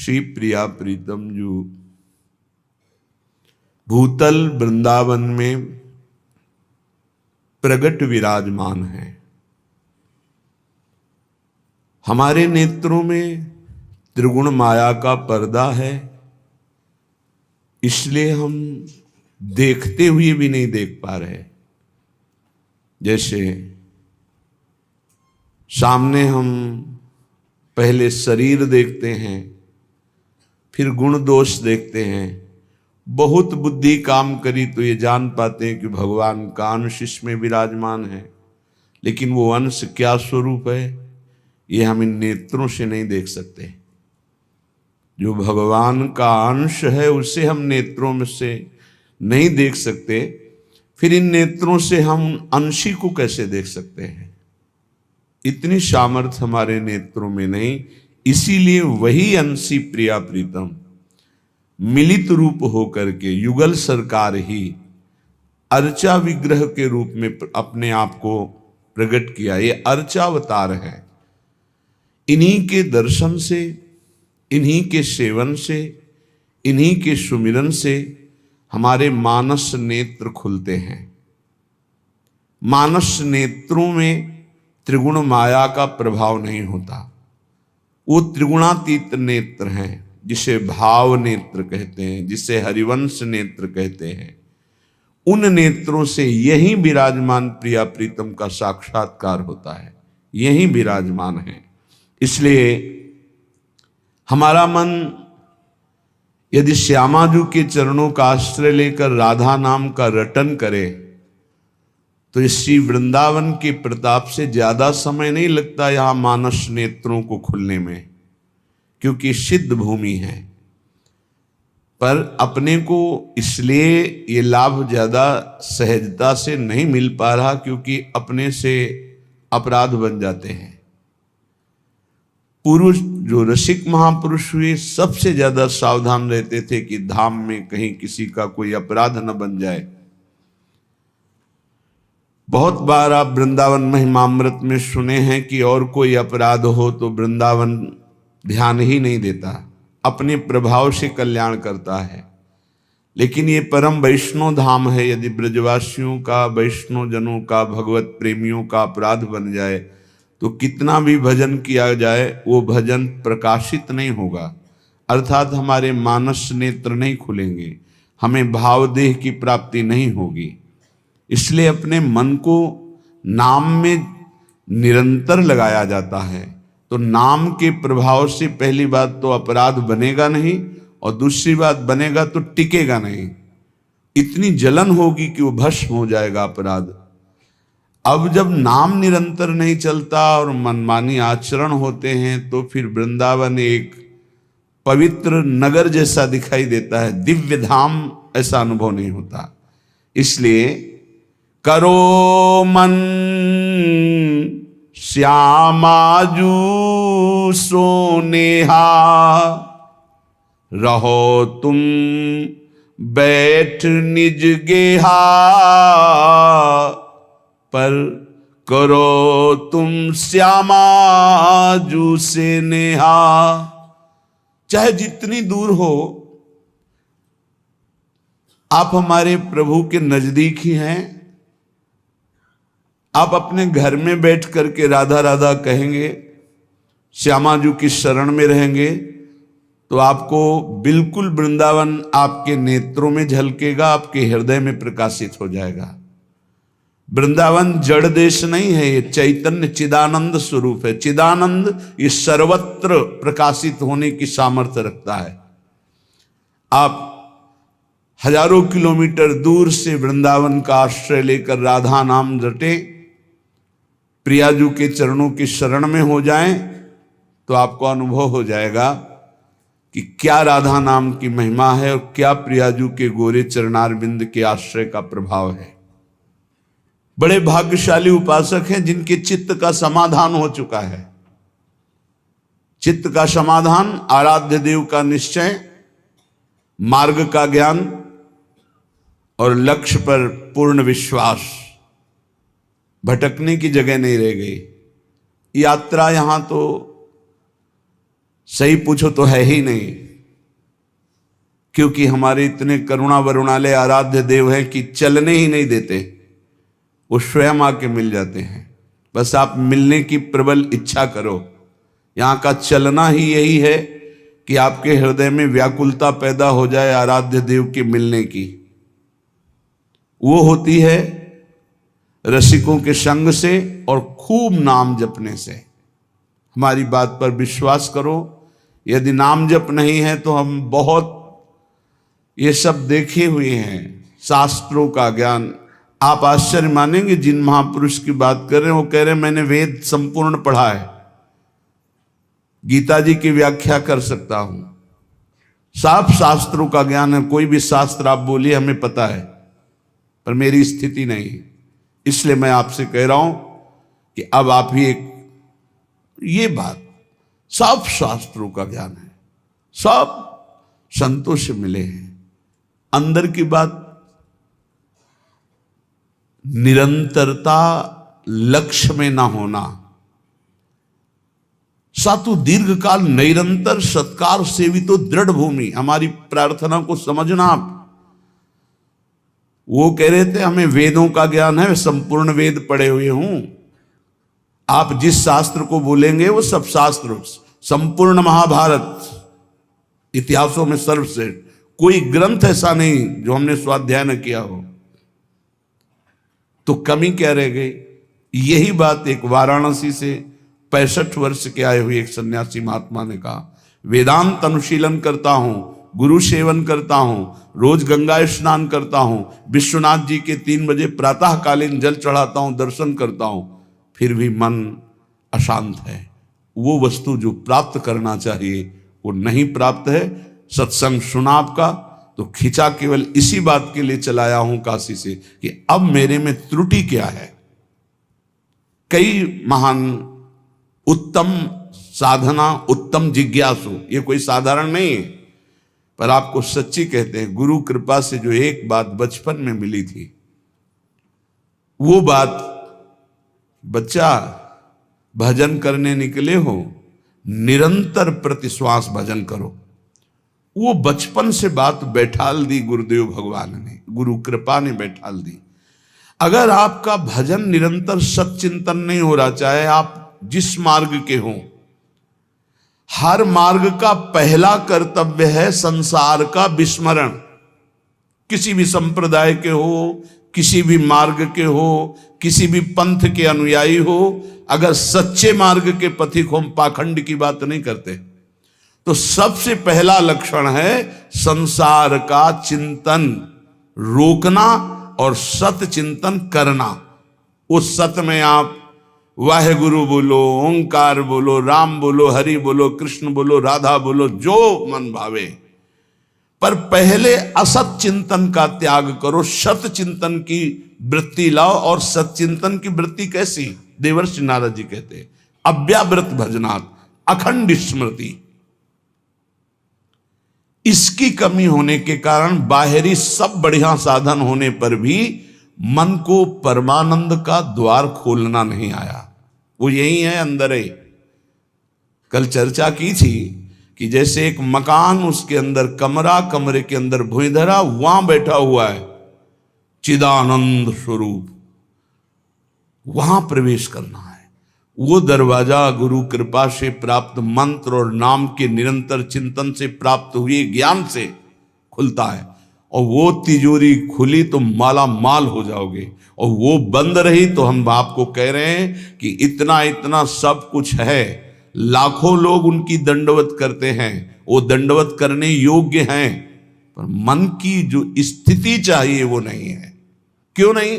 श्री प्रिया प्रीतम जो भूतल वृंदावन में प्रगट विराजमान है। हमारे नेत्रों में त्रिगुण माया का पर्दा है, इसलिए हम देखते हुए भी नहीं देख पा रहे। जैसे सामने हम पहले शरीर देखते हैं, फिर गुण दोष देखते हैं। बहुत बुद्धि काम करी तो ये जान पाते हैं कि भगवान का अंश इसमें विराजमान है, लेकिन वो अंश क्या स्वरूप है ये हम इन नेत्रों से नहीं देख सकते। जो भगवान का अंश है उसे हम नेत्रों में से नहीं देख सकते, फिर इन नेत्रों से हम अंशी को कैसे देख सकते हैं? इतनी सामर्थ्य हमारे नेत्रों में नहीं। इसीलिए वही अंशी प्रिया प्रीतम मिलित रूप होकर के युगल सरकार ही अर्चा विग्रह के रूप में अपने आप को प्रकट किया। ये अर्चावतार है। इन्हीं के दर्शन से, इन्हीं के सेवन से, इन्हीं के सुमिरन से हमारे मानस नेत्र खुलते हैं। मानस नेत्रों में त्रिगुण माया का प्रभाव नहीं होता। वो त्रिगुणातीत नेत्र हैं, जिसे भाव नेत्र कहते हैं, जिसे हरिवंश नेत्र कहते हैं। उन नेत्रों से यही विराजमान प्रिया प्रीतम का साक्षात्कार होता है, यही विराजमान है। इसलिए हमारा मन यदि श्यामाजू के चरणों का आश्रय लेकर राधा नाम का रटन करे तो इस श्री वृंदावन के प्रताप से ज्यादा समय नहीं लगता यहां मानस नेत्रों को खुलने में, क्योंकि सिद्ध भूमि है। पर अपने को इसलिए ये लाभ ज्यादा सहजता से नहीं मिल पा रहा क्योंकि अपने से अपराध बन जाते हैं। पुरुष जो रसिक महापुरुष हुए सबसे ज्यादा सावधान रहते थे कि धाम में कहीं किसी का कोई अपराध न बन जाए। बहुत बार आप वृंदावन महिमामृत में सुने हैं कि और कोई अपराध हो तो वृंदावन ध्यान ही नहीं देता, अपने प्रभाव से कल्याण करता है। लेकिन ये परम वैष्णव धाम है। यदि ब्रजवासियों का, वैष्णव जनों का, भगवत प्रेमियों का अपराध बन जाए तो कितना भी भजन किया जाए वो भजन प्रकाशित नहीं होगा, अर्थात हमारे मानस नेत्र नहीं खुलेंगे, हमें भावदेह की प्राप्ति नहीं होगी। इसलिए अपने मन को नाम में निरंतर लगाया जाता है। तो नाम के प्रभाव से पहली बात तो अपराध बनेगा नहीं, और दूसरी बात बनेगा तो टिकेगा नहीं। इतनी जलन होगी कि वो भस्म हो जाएगा अपराध। अब जब नाम निरंतर नहीं चलता और मनमानी आचरण होते हैं तो फिर वृंदावन एक पवित्र नगर जैसा दिखाई देता है, दिव्य धाम ऐसा अनुभव नहीं होता। इसलिए करो मन श्यामाजू सोनेहा, रहो तुम बैठ निज गेहा, पर करो तुम श्यामाजू से नेहा। चाहे जितनी दूर हो, आप हमारे प्रभु के नजदीक ही हैं। आप अपने घर में बैठ करके राधा राधा कहेंगे, श्यामाजू की शरण में रहेंगे, तो आपको बिल्कुल वृंदावन आपके नेत्रों में झलकेगा, आपके हृदय में प्रकाशित हो जाएगा। वृंदावन जड़ देश नहीं है, ये चैतन्य चिदानंद स्वरूप है। चिदानंद ये सर्वत्र प्रकाशित होने की सामर्थ्य रखता है। आप हजारों किलोमीटर दूर से वृंदावन का आश्रय लेकर राधा नाम रटे, प्रियाजू के चरणों की शरण में हो जाएं, तो आपको अनुभव हो जाएगा कि क्या राधा नाम की महिमा है और क्या प्रियाजू के गोरे चरणारविंद के आश्रय का प्रभाव है। बड़े भाग्यशाली उपासक हैं जिनके चित्त का समाधान हो चुका है। चित्त का समाधान, आराध्य देव का निश्चय, मार्ग का ज्ञान और लक्ष्य पर पूर्ण विश्वास। भटकने की जगह नहीं रह गई। यात्रा यहां तो सही पूछो तो है ही नहीं, क्योंकि हमारे इतने करुणा वरुणालय आराध्य देव हैं कि चलने ही नहीं देते, वो स्वयं आके मिल जाते हैं। बस आप मिलने की प्रबल इच्छा करो। यहां का चलना ही यही है कि आपके हृदय में व्याकुलता पैदा हो जाए आराध्य देव के मिलने की। वो होती है रसिकों के संग से और खूब नाम जपने से। हमारी बात पर विश्वास करो, यदि नाम जप नहीं है तो हम बहुत ये सब देखे हुए हैं, शास्त्रों का ज्ञान। आप आश्चर्य मानेंगे, जिन महापुरुष की बात कर रहे हैं वो कह रहे हैं मैंने वेद संपूर्ण पढ़ा है, गीता जी की व्याख्या कर सकता हूं, साफ शास्त्रों का ज्ञान है, कोई भी शास्त्र आप बोलिए हमें पता है, पर मेरी स्थिति नहीं है। इसलिए मैं आपसे कह रहा हूं कि अब आप ही एक ये बात, सब शास्त्रों का ज्ञान है, सब संतों से मिले हैं। अंदर की बात, निरंतरता लक्ष्य में ना होना, सातु दीर्घ काल निरंतर सत्कार सेवितो दृढ़ भूमि। हमारी प्रार्थना को समझना आप। वो कह रहे थे हमें वेदों का ज्ञान है, संपूर्ण वेद पढ़े हुए हूं। आप जिस शास्त्र को बोलेंगे वो सब शास्त्र, संपूर्ण महाभारत, इतिहासों में सर्वश्रेष्ठ, कोई ग्रंथ ऐसा नहीं जो हमने स्वाध्याय न किया हो। तो कमी क्या रह गई? यही बात एक वाराणसी से 65 वर्ष के आए हुए एक सन्यासी महात्मा ने कहा, वेदांत अनुशीलन करता हूं, गुरु सेवन करता हूं, रोज गंगा स्नान करता हूं, विश्वनाथ जी के 3 बजे प्रातःकालीन जल चढ़ाता हूं, दर्शन करता हूं, फिर भी मन अशांत है। वो वस्तु जो प्राप्त करना चाहिए वो नहीं प्राप्त है। सत्संग सुना आपका तो खिंचा केवल इसी बात के लिए चलाया हूं काशी से कि अब मेरे में त्रुटि क्या है। कई महान उत्तम साधना, उत्तम जिज्ञासु, ये कोई साधारण नहीं है, पर आपको सच्ची कहते हैं, गुरु कृपा से जो एक बात बचपन में मिली थी, वो बात, बच्चा भजन करने निकले हो, निरंतर प्रतिश्वास भजन करो। वो बचपन से बात बैठाल दी गुरुदेव भगवान ने, गुरु कृपा ने बैठाल दी। अगर आपका भजन निरंतर सच्चिंतन नहीं हो रहा, चाहे आप जिस मार्ग के हों, हर मार्ग का पहला कर्तव्य है संसार का विस्मरण। किसी भी संप्रदाय के हो, किसी भी मार्ग के हो, किसी भी पंथ के अनुयायी हो, अगर सच्चे मार्ग के पथिक हो, हम पाखंड की बात नहीं करते, तो सबसे पहला लक्षण है संसार का चिंतन रोकना और सत चिंतन करना। उस सत में आप वाहेगुरु बोलो, ओंकार बोलो, राम बोलो, हरि बोलो, कृष्ण बोलो, राधा बोलो, जो मन भावे, पर पहले असत चिंतन का त्याग करो, सत चिंतन की वृत्ति लाओ। और सच्चिंतन की वृत्ति कैसी? देवर्षि नारद जी कहते हैं, अव्यावृत भजनात् अखंड स्मृति। इसकी कमी होने के कारण बाहरी सब बढ़िया साधन होने पर भी मन को परमानंद का द्वार खोलना नहीं आया। वो यही है, अंदर है। कल चर्चा की थी कि जैसे एक मकान, उसके अंदर कमरा, कमरे के अंदर भुइंधरा, वहां बैठा हुआ है चिदानंद स्वरूप, वहां प्रवेश करना है। वो दरवाजा गुरु कृपा से प्राप्त मंत्र और नाम के निरंतर चिंतन से प्राप्त हुए ज्ञान से खुलता है। और वो तिजोरी खुली तो माला माल हो जाओगे, और वो बंद रही तो हम आपको कह रहे हैं कि इतना इतना सब कुछ है, लाखों लोग उनकी दंडवत करते हैं, वो दंडवत करने योग्य हैं, पर मन की जो स्थिति चाहिए वो नहीं है। क्यों नहीं?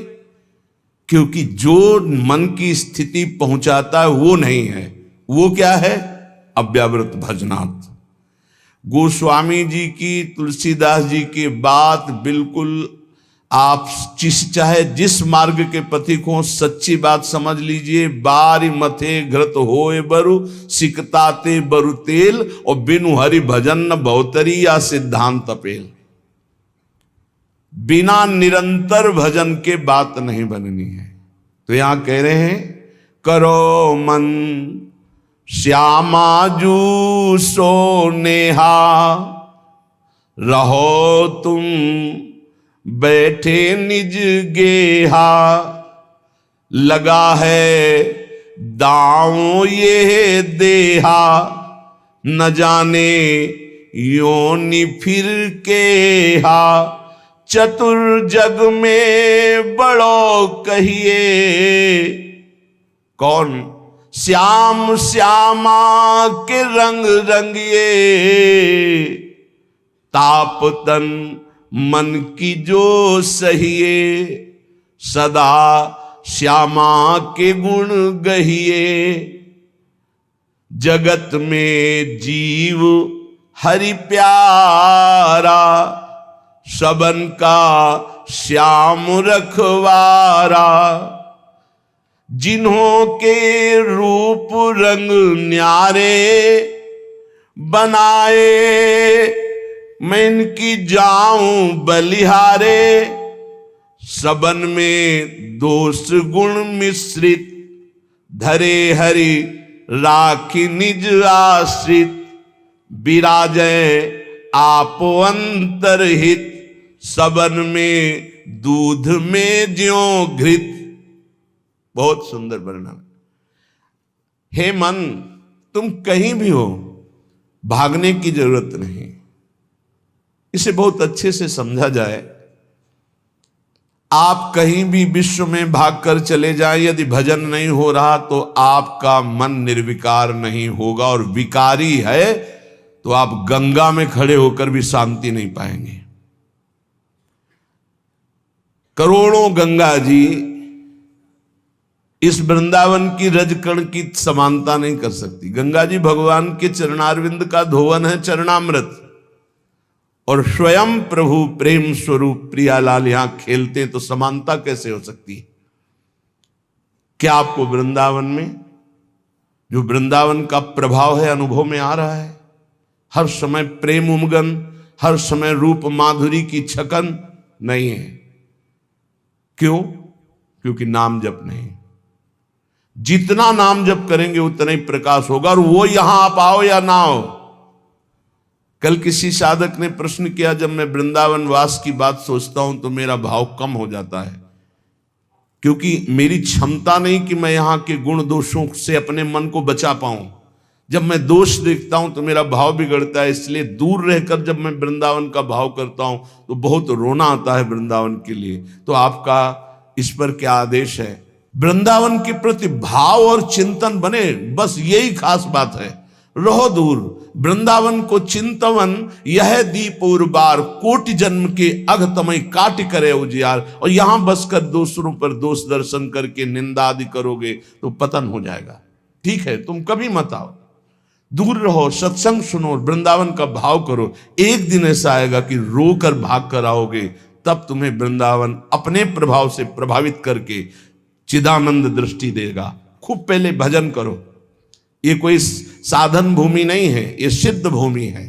क्योंकि जो मन की स्थिति पहुंचाता है वो नहीं है। वो क्या है? अव्यावृत भजनात्। गोस्वामी जी की, तुलसीदास जी की बात बिल्कुल, आप चाहे जिस मार्ग के पथिक हो, सच्ची बात समझ लीजिए। बारी मथे घृत होए बरु, सिकताते बरु तेल, और बिनु हरि भजन न बहुतरी या सिद्धांत अपेल। बिना निरंतर भजन के बात नहीं बननी है। तो यहां कह रहे हैं, करो मन श्यामाजू सोनेहा, रहो तुम बैठे निज गेहा, लगा है दांव ये देहा, न जाने योनि फिर के हा, चतुर जग में बड़ो कहिए, कौन श्याम श्यामा के रंग रंगिए, ताप तन मन की जो सहिए, सदा श्यामा के गुण गहिए, जगत में जीव हरि प्यारा, सबन का श्याम रखवारा, जिन्हों के रूप रंग न्यारे, बनाए मैं इनकी जाऊं बलिहारे, सबन में दोष गुण मिश्रित, धरे हरि राखी निज आश्रित, विराजय आप अंतरहित, सबन में दूध में ज्यों घृत। बहुत सुंदर वर्णन। हे मन, तुम कहीं भी हो, भागने की जरूरत नहीं। इसे बहुत अच्छे से समझा जाए। आप कहीं भी विश्व में भागकर चले जाएं, यदि भजन नहीं हो रहा तो आपका मन निर्विकार नहीं होगा, और विकारी है तो आप गंगा में खड़े होकर भी शांति नहीं पाएंगे। करोड़ों गंगा जी इस वृंदावन की रजकण की समानता नहीं कर सकती। गंगा जी भगवान के चरणारविंद का धोवन है, चरणामृत, और स्वयं प्रभु प्रेम स्वरूप प्रियालाल यहां खेलते, तो समानता कैसे हो सकती है? क्या आपको वृंदावन में जो वृंदावन का प्रभाव है अनुभव में आ रहा है? हर समय प्रेम उमगन, हर समय रूप माधुरी की छकन नहीं है। क्यों? क्योंकि नाम जप नहीं। जितना नाम जप करेंगे उतना ही प्रकाश होगा, और वो यहां आप आओ या ना आओ। कल किसी साधक ने प्रश्न किया, जब मैं वृंदावन वास की बात सोचता हूं तो मेरा भाव कम हो जाता है, क्योंकि मेरी क्षमता नहीं कि मैं यहां के गुण दोषों से अपने मन को बचा पाऊं। जब मैं दोष देखता हूं तो मेरा भाव बिगड़ता है, इसलिए दूर रहकर जब मैं वृंदावन का भाव करता हूं तो बहुत रोना आता है वृंदावन के लिए। तो आपका इस पर क्या आदेश है? वृंदावन के प्रति भाव और चिंतन बने, बस यही खास बात है। रहो दूर, वृंदावन को चिंतवन यह दीप उर्बार, कोटि जन्म के अघतमय काट करे उजियार। और यहां बसकर दूसरों पर दोष दर्शन करके निंदा आदि करोगे तो पतन हो जाएगा। ठीक है, तुम कभी मत आओ, दूर रहो, सत्संग सुनो, वृंदावन का भाव करो। एक दिन ऐसा आएगा कि रोकर भाग कर आओगे, तब तुम्हें वृंदावन अपने प्रभाव से प्रभावित करके चिदानंद दृष्टि देगा। खूब पहले भजन करो। ये कोई साधन भूमि नहीं है, ये सिद्ध भूमि है,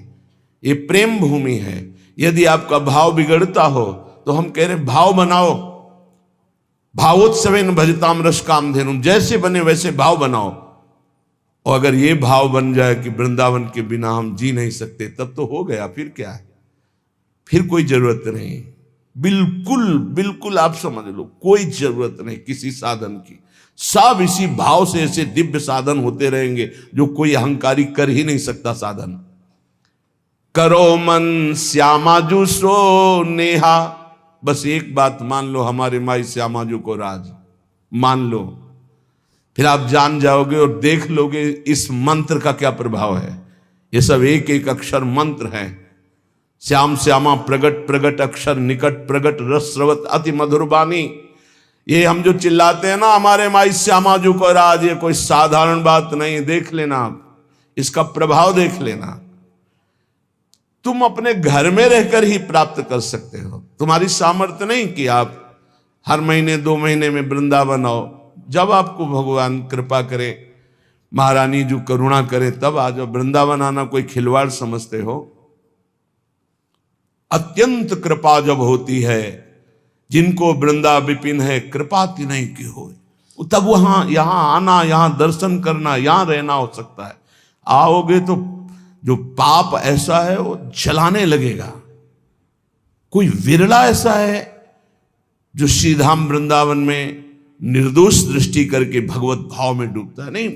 ये प्रेम भूमि है। यदि आपका भाव बिगड़ता हो तो हम कह रहे भाव बनाओ। भावोत्सवेन भजताम रस कामधेनुम, जैसे बने वैसे भाव बनाओ। और अगर ये भाव बन जाए कि वृंदावन के बिना हम जी नहीं सकते, तब तो हो गया। फिर क्या है? फिर कोई जरूरत नहीं। बिल्कुल बिल्कुल आप समझ लो, कोई जरूरत नहीं किसी साधन की। सब इसी भाव से ऐसे दिव्य साधन होते रहेंगे जो कोई अहंकारी कर ही नहीं सकता साधन। करो मन श्यामाजू सो नेहा। बस एक बात मान लो, हमारे माई श्यामाजू को राज मान लो, फिर आप जान जाओगे और देख लोगे इस मंत्र का क्या प्रभाव है। ये सब एक एक अक्षर मंत्र है। श्याम श्यामा प्रगट प्रगट अक्षर निकट प्रगट रस स्रवत अति मधुर बानी। ये हम जो चिल्लाते हैं ना, हमारे माई श्यामाजू को राज, ये कोई साधारण बात नहीं। देख लेना आप, इसका प्रभाव देख लेना। तुम अपने घर में रहकर ही प्राप्त कर सकते हो। तुम्हारी सामर्थ्य नहीं कि आप हर महीने 2 महीने में वृंदावन आओ। जब आपको भगवान कृपा करे, महारानी जो करुणा करे, तब आ जाओ। वृंदावन आना कोई खिलवाड़ समझते हो? अत्यंत कृपा जब होती है, जिनको वृंदा विपिन है कृपा तिन्हीं की हो। तब वहां यहां आना, यहां दर्शन करना, यहां रहना हो सकता है। आओगे तो जो पाप ऐसा है वो जलाने लगेगा। कोई विरला ऐसा है जो श्रीधाम वृंदावन में निर्दोष दृष्टि करके भगवत भाव में डूबता है। नहीं,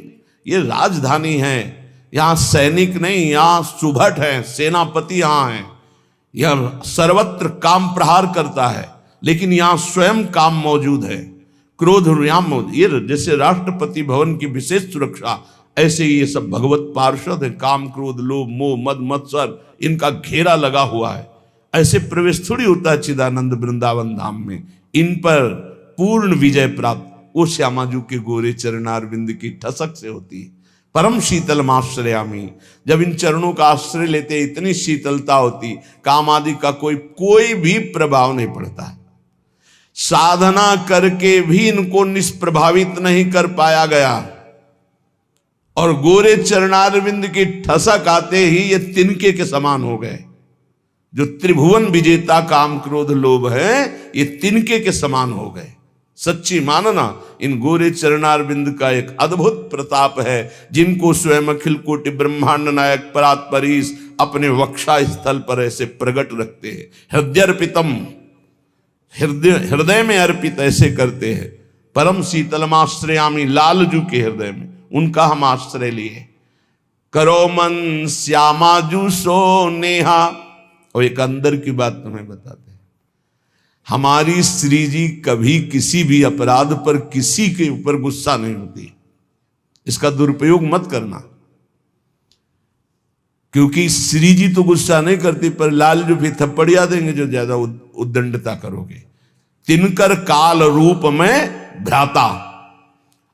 ये राजधानी है, यहां सैनिक नहीं, यहां सुभट है, सेनापति यहां है। यह सर्वत्र काम प्रहार करता है, लेकिन यहां स्वयं काम मौजूद है, क्रोध यहां मौजूद। ये जैसे राष्ट्रपति भवन की विशेष सुरक्षा, ऐसे ही ये सब भगवत पार्षद है। काम, क्रोध, लोभ, मोह, मद, मत्सर, इनका घेरा लगा हुआ है। ऐसे प्रवेश थोड़ी होता है चिदानंद वृंदावन धाम में। इन पर पूर्ण विजय प्राप्त वो श्यामाजू के गोरे चरणारविंद की ठसक से होती है। परम शीतल माश्रयामी, जब इन चरणों का आश्रय लेते इतनी शीतलता होती, काम आदि का कोई भी प्रभाव नहीं पड़ता। साधना करके भी इनको निष्प्रभावित नहीं कर पाया गया, और गोरे चरणारविंद की ठसक आते ही ये तिनके के समान हो गए। जो त्रिभुवन विजेता काम, क्रोध, लोभ है, ये तिनके के समान हो गए। सच्ची मानना, इन गोरे चरणारविंद का एक अद्भुत प्रताप है, जिनको स्वयं अखिल कोटि ब्रह्मांड नायक परात्परीश अपने वक्षा स्थल पर ऐसे प्रकट रखते हैं। हृदयर्पितम, हृदय में अर्पित ऐसे करते हैं। परम शीतलमाश्रयामी, लालजू के हृदय में उनका हम आश्रय लिए। करो मन श्यामाजू सो नेहा। और एक अंदर की बात तुम्हें बताते हैं, हमारी श्री जी कभी किसी भी अपराध पर किसी के ऊपर गुस्सा नहीं होती। इसका दुरुपयोग मत करना, क्योंकि श्री जी तो गुस्सा नहीं करती, पर लाल जो भी थप्पड़िया देंगे जो ज्यादा उद्दंडता करोगे। तिनकर काल रूप में भ्राता।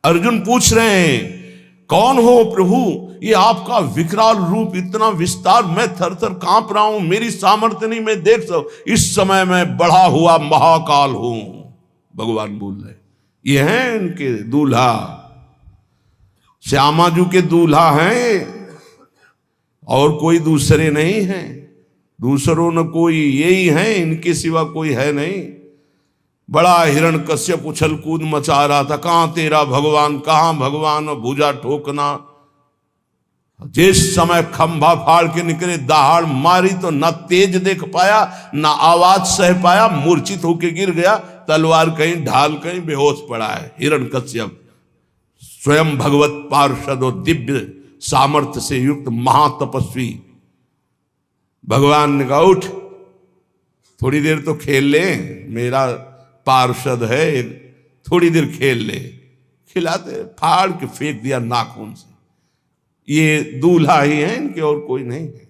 अर्जुन पूछ रहे हैं, कौन हो प्रभु? ये आपका विकराल रूप, इतना विस्तार, मैं थर थर कांप रहा हूं, मेरी सामर्थ्य नहीं, मैं देख सकूं। इस समय मैं बढ़ा हुआ महाकाल हूं, भगवान बोल रहे। ये हैं इनके दूल्हा, श्यामाजू के दूल्हा हैं, और कोई दूसरे नहीं हैं। दूसरों न कोई, यही हैं, इनके सिवा कोई है नहीं। बड़ा हिरण्यकश्यप उछल कूद मचा रहा था, कहां तेरा भगवान, कहां भगवान, भुजा ठोकना। जिस समय खंभा फाड़ के निकले, दहाड़ मारी तो ना तेज देख पाया, ना आवाज सह पाया, मूर्छित होके गिर गया। तलवार कहीं, ढाल कहीं, बेहोश पड़ा है हिरण्यकश्यप। स्वयं भगवत पार्षद और दिव्य सामर्थ्य से युक्त महातपस्वी भगवान ने कहा, उठ, थोड़ी देर तो खेल ले, मेरा पार्षद है, थोड़ी देर खेल ले। खिलाते, फाड़ के फेंक दिया नाखून से। ये दूल्हा ही है इनके, और कोई नहीं है।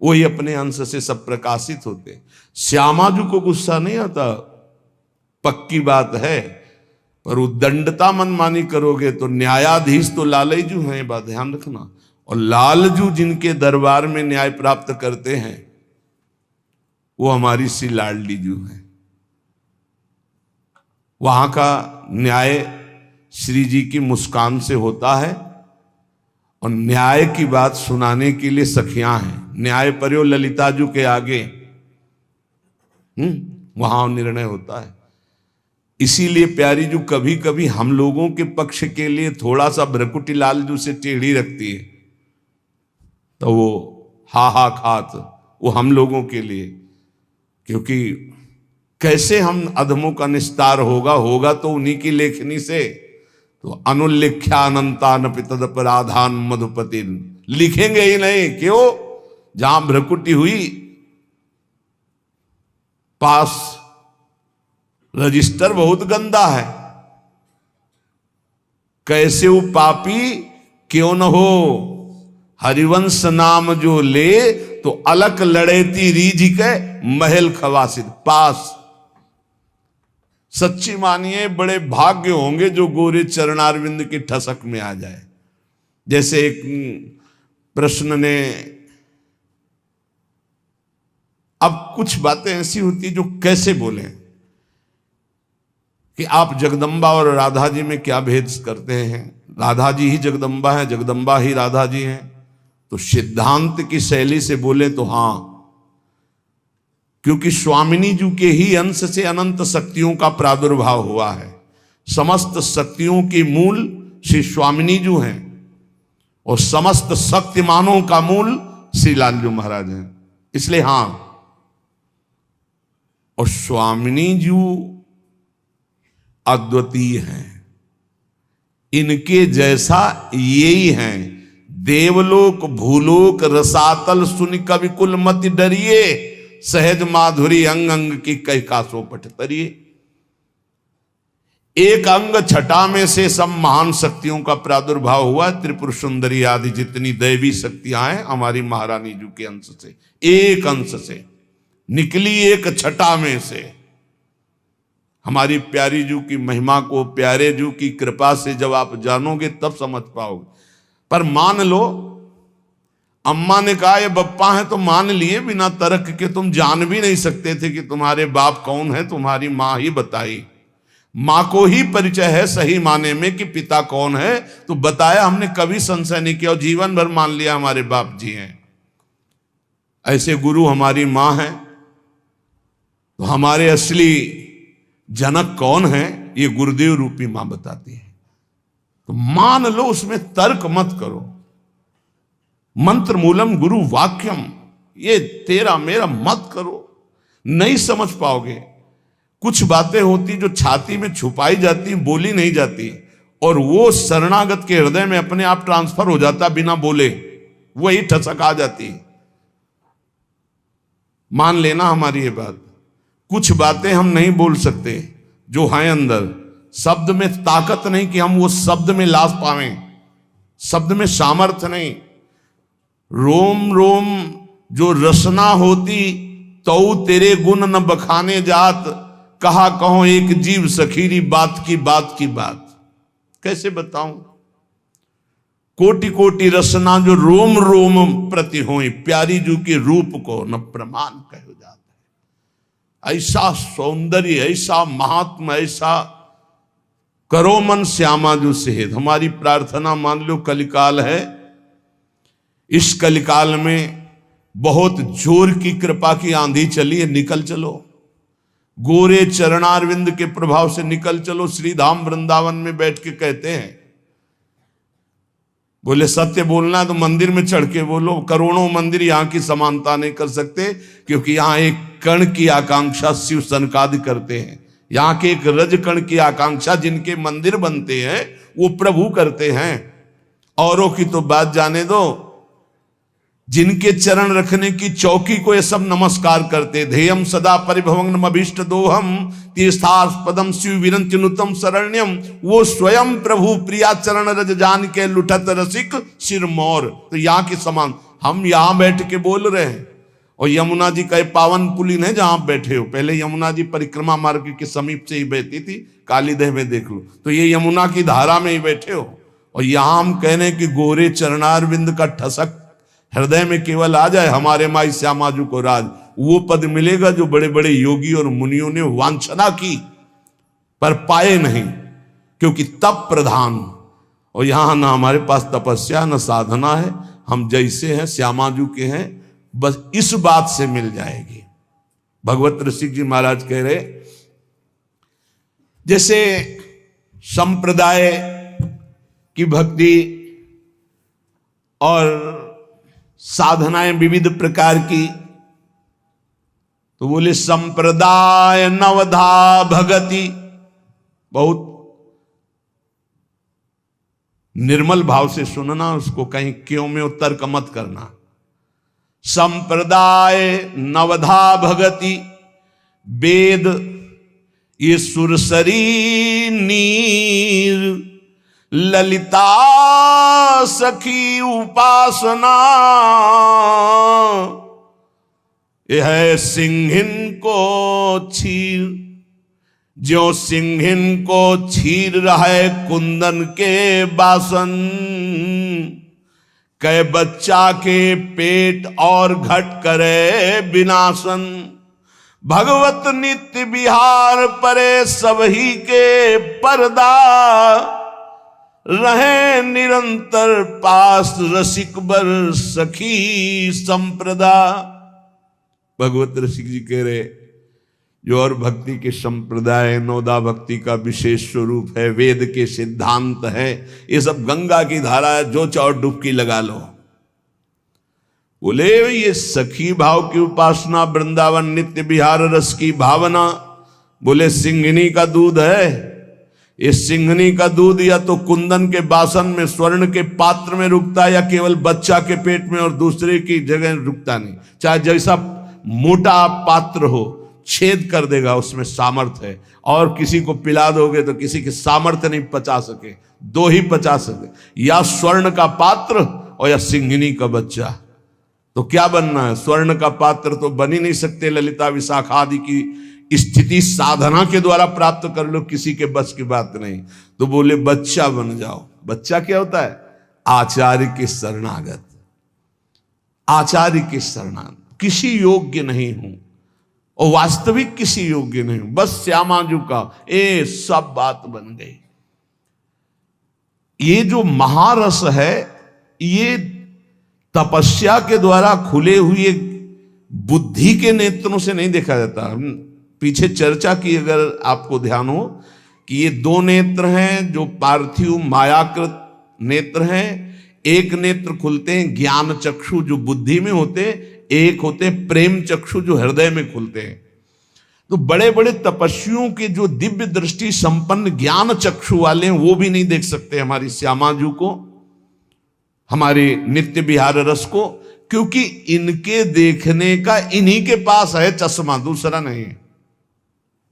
वही अपने अंश से सब प्रकाशित होते। श्यामाजू को गुस्सा नहीं आता, पक्की बात है, पर उद्दंडता मनमानी करोगे तो न्यायाधीश तो लालजू हैं, बात ध्यान रखना। और लालजू जिनके दरबार में न्याय प्राप्त करते हैं, वो हमारी सी लाडली जू है। वहां का न्याय श्री जी की मुस्कान से होता है, और न्याय की बात सुनाने के लिए सखियां हैं। न्याय पर्यो ललिताजू के आगे वहां निर्णय होता है। इसीलिए प्यारी जू कभी कभी हम लोगों के पक्ष के लिए थोड़ा सा भ्रकुटी लालजू से टेढ़ी रखती है, तो वो हा खात वो हम लोगों के लिए, क्योंकि कैसे हम अधमों का निस्तार होगा तो उन्हीं की लेखनी से। तो अनुल्लिख्यानंतान तदपराधान मधुपति, लिखेंगे ही नहीं, क्यों? जहां भ्रकुटी हुई, पास रजिस्टर बहुत गंदा है। कैसे वो पापी क्यों न हो, हरिवंश नाम जो ले, तो अलक लड़ेती रीझ के महल खवासिद पास। सच्ची मानिए, बड़े भाग्य होंगे जो गोरे चरणारविंद की ठसक में आ जाए। जैसे एक प्रश्न ने, अब कुछ बातें ऐसी होती है जो कैसे बोले कि आप जगदम्बा और राधा जी में क्या भेद करते हैं? राधा जी ही जगदम्बा है, जगदम्बा ही राधा जी हैं। तो सिद्धांत की शैली से बोले तो हां, क्योंकि स्वामिनी जी के ही अंश से अनंत शक्तियों का प्रादुर्भाव हुआ है। समस्त शक्तियों की मूल श्री स्वामिनी जी हैं और समस्त शक्तिमानों का मूल श्री लालजू महाराज हैं। इसलिए हां, और स्वामिनी जी अद्वितीय हैं, इनके जैसा यही हैं। देवलोक भूलोक रसातल सुनि कवि कुल मति डरिए, सहज माधुरी अंग अंग की कई कासो पट तरिए। एक अंग छटा में से सब महान शक्तियों का प्रादुर्भाव हुआ। त्रिपुर सुंदरी आदि जितनी दैवी शक्तियां हैं हमारी महारानी जी के अंश से, एक अंश से निकली, एक छटा में से। हमारी प्यारी जू की महिमा को, प्यारे जू की कृपा से जब आप जानोगे तब समझ पाओगे। पर मान लो, अम्मा ने कहा ये बप्पा है तो मान लिए, बिना तर्क के तुम जान भी नहीं सकते थे कि तुम्हारे बाप कौन है, तुम्हारी माँ ही बताई। माँ को ही परिचय है सही माने में कि पिता कौन है, तो बताया, हमने कभी संशय नहीं किया और जीवन भर मान लिया हमारे बाप जी हैं। ऐसे गुरु हमारी माँ है, तो हमारे असली जनक कौन है ये गुरुदेव रूपी मां बताती है। तो मान लो, उसमें तर्क मत करो। मंत्र मूलम गुरु वाक्यम, ये तेरा मेरा मत करो, नहीं समझ पाओगे। कुछ बातें होती जो छाती में छुपाई जाती, बोली नहीं जाती, और वो शरणागत के हृदय में अपने आप ट्रांसफर हो जाता बिना बोले, वही ठसक आ जाती। मान लेना हमारी ये बात। कुछ बातें हम नहीं बोल सकते जो हैं अंदर, शब्द में ताकत नहीं कि हम वो शब्द में लाश पावें, शब्द में सामर्थ्य नहीं। रोम रोम जो रसना होती तो तेरे गुण न बखाने जात, कहा कहो एक जीव सखीरी बात की बात की बात। कैसे बताऊं? कोटि कोटि रसना जो रोम रोम प्रति होई, प्यारी जू के रूप को न प्रमाण कहो जाता है। ऐसा सौंदर्य, ऐसा महात्मा, ऐसा करो मन श्यामा जो सेहत। हमारी प्रार्थना मान लो कलिकाल है, इस कलिकाल में बहुत जोर की कृपा की आंधी चली है, निकल चलो, गोरे चरणारविंद के प्रभाव से निकल चलो। श्री धाम वृंदावन में बैठ के कहते हैं, बोले सत्य बोलना है तो मंदिर में चढ़ के बोलो। करोड़ों मंदिर यहां की समानता नहीं कर सकते, क्योंकि यहां एक कण की आकांक्षा शिव सनकादि करते हैं। यहाँ के एक रज कण की आकांक्षा जिनके मंदिर बनते हैं वो प्रभु करते हैं। औरों की तो बात जाने दो, जिनके चरण रखने की चौकी को ये सब नमस्कार करते। ध्येयम सदा परिभवग्नम अभीष्ट दोहम तीर्थास्पदम शिव विरंचनुतम शरण्यम। वो स्वयं प्रभु प्रिया चरण रज जान के लुठत रसिक सिरमौर। तो यहाँ के समान हम यहाँ बैठ के बोल रहे हैं, और यमुना जी का पावन पुलिन है जहां आप बैठे हो। पहले यमुना जी परिक्रमा मार्ग के समीप से ही बहती थी, कालीदेह में देख लो, तो ये यमुना की धारा में ही बैठे हो। और यहां हम कहने कि गोरे चरणारविंद का ठसक हृदय में केवल आ जाए, हमारे माई श्यामाजू को राज, वो पद मिलेगा जो बड़े बड़े योगी और मुनियों ने वांछना की पर पाए नहीं, क्योंकि तप प्रधान। और यहां ना हमारे पास तपस्या न साधना है, हम जैसे हैं श्यामाजू के हैं, बस इस बात से मिल जाएगी। भगवत ऋषिक जी महाराज कह रहे, जैसे संप्रदाय की भक्ति और साधनाएं विविध प्रकार की, तो बोले संप्रदाय नवधा भगति। बहुत निर्मल भाव से सुनना, उसको कहीं क्यों में तर्क मत करना। संप्रदाय नवधा भगति वेद ये सुरसरी नीर, ललिता सखी उपासना यह है सिंहिन को छीर। जो सिंहिन को छीर रहा है कुंदन के बासन, कै बच्चा के पेट और घट करे विनाशन। भगवत नित्य विहार परे सबही के पर्दा, रहे निरंतर पास रसिक बर सखी संप्रदा। भगवत ऋषिक जी कह रहे, जो और भक्ति के संप्रदाय, नौदा भक्ति का विशेष स्वरूप है, वेद के सिद्धांत है, ये सब गंगा की धारा है, जो चाहो डुबकी लगा लो। बोले ये सखी भाव की उपासना, वृंदावन नित्य विहार रस की भावना, बोले सिंघनी का दूध है। ये सिंघनी का दूध या तो कुंदन के बासन में, स्वर्ण के पात्र में रुकता है, या केवल बच्चा के पेट में और दूसरे की जगह रुकता नहीं। चाहे जैसा मोटा पात्र हो, छेद कर देगा, उसमें सामर्थ्य है। और किसी को पिला दोगे तो किसी की सामर्थ्य नहीं पचा सके, दो ही पचा सके, या स्वर्ण का पात्र और या सिंघनी का बच्चा। तो क्या बनना है? स्वर्ण का पात्र तो बन ही नहीं सकते, ललिता विशाखा आदि की स्थिति साधना के द्वारा प्राप्त कर लो, किसी के बस की बात नहीं। तो बोले बच्चा बन जाओ। बच्चा क्या होता है? आचार्य के शरणागत, आचार्य के शरणागत, किसी योग्य नहीं हूं और वास्तविक किसी योग्य नहीं हूं, बस श्यामाजू का ए सब बात बन गई। ये जो महारस है, ये तपस्या के द्वारा खुले हुए बुद्धि के नेत्रों से नहीं देखा जाता। पीछे चर्चा की, अगर आपको ध्यान हो, कि ये दो नेत्र हैं जो पार्थिव मायाकृत नेत्र हैं। एक नेत्र खुलते हैं ज्ञान चक्षु जो बुद्धि में होते, एक होते प्रेम चक्षु जो हृदय में खुलते हैं। तो बड़े बड़े तपस्वियों के जो दिव्य दृष्टि संपन्न ज्ञान चक्षु वाले हैं, वो भी नहीं देख सकते हमारी श्यामाजू को, हमारे नित्य विहार रस को, क्योंकि इनके देखने का इन्हीं के पास है चश्मा, दूसरा नहीं है।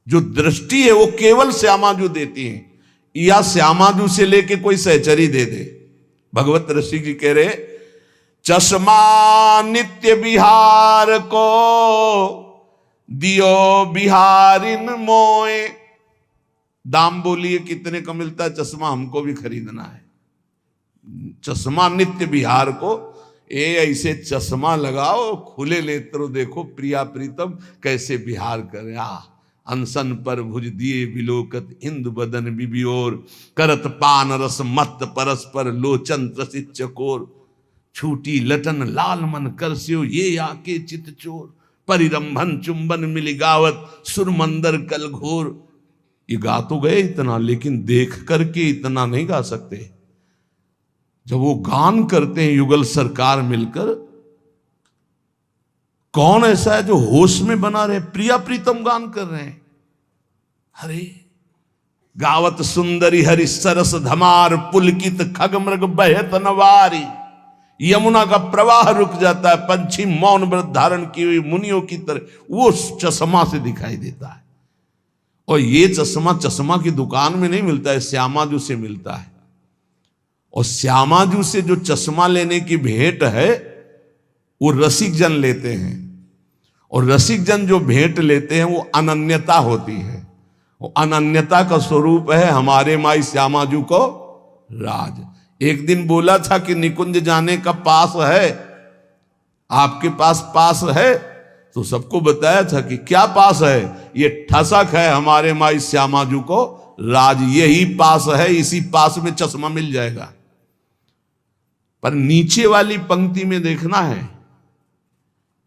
जो दृष्टि है वो केवल श्यामाजू देती है, या श्यामाजू से लेके कोई सहचरी दे दे। भगवत ऋषि जी कह रहे, चश्मा नित्य विहार को दियो बिहारिन मोए। दाम बोलिए कितने का मिलता है चश्मा? हमको भी खरीदना है। चश्मा नित्य विहार को, ऐसे चश्मा लगाओ, खुले नेत्रों देखो प्रिया प्रीतम कैसे विहार करे। अनसन पर भुज दिए विलोकत इंदु बदन बिबियोर, करत पान रस मत परस्पर लोचन त्रसित चकोर। छूटी लटन लाल मन करस्यो ये आके चित चोर, परिरंभन चुंबन मिली गावत सुरमंदर कल घोर। ये गा तो गए इतना, लेकिन देख करके इतना नहीं गा सकते। जब वो गान करते हैं युगल सरकार मिलकर, कौन ऐसा है जो होश में बना रहे? प्रिया प्रीतम गान कर रहे हैं। अरे गावत सुंदरी हरि सरस धमार, पुलकित खग मृग बहत नवारी। यमुना का प्रवाह रुक जाता है, पंछी मौन व्रत धारण की हुई मुनियों की तरह वो चश्मा से दिखाई देता है। और ये चश्मा की दुकान में नहीं मिलता है, श्यामाजू से मिलता है। और श्यामाजू से जो चश्मा लेने की भेंट है वो रसिक जन लेते हैं, और रसिक जन जो भेंट लेते हैं वो अनन्यता होती है। वो अनन्यता का स्वरूप है हमारे माई श्यामाजू को राज। एक दिन बोला था कि निकुंज जाने का पास है, आपके पास है, तो सबको बताया था कि क्या पास है? ये ठसक है हमारे माई श्यामाजू को राज, यही पास है, इसी पास में चश्मा मिल जाएगा। पर नीचे वाली पंक्ति में देखना है,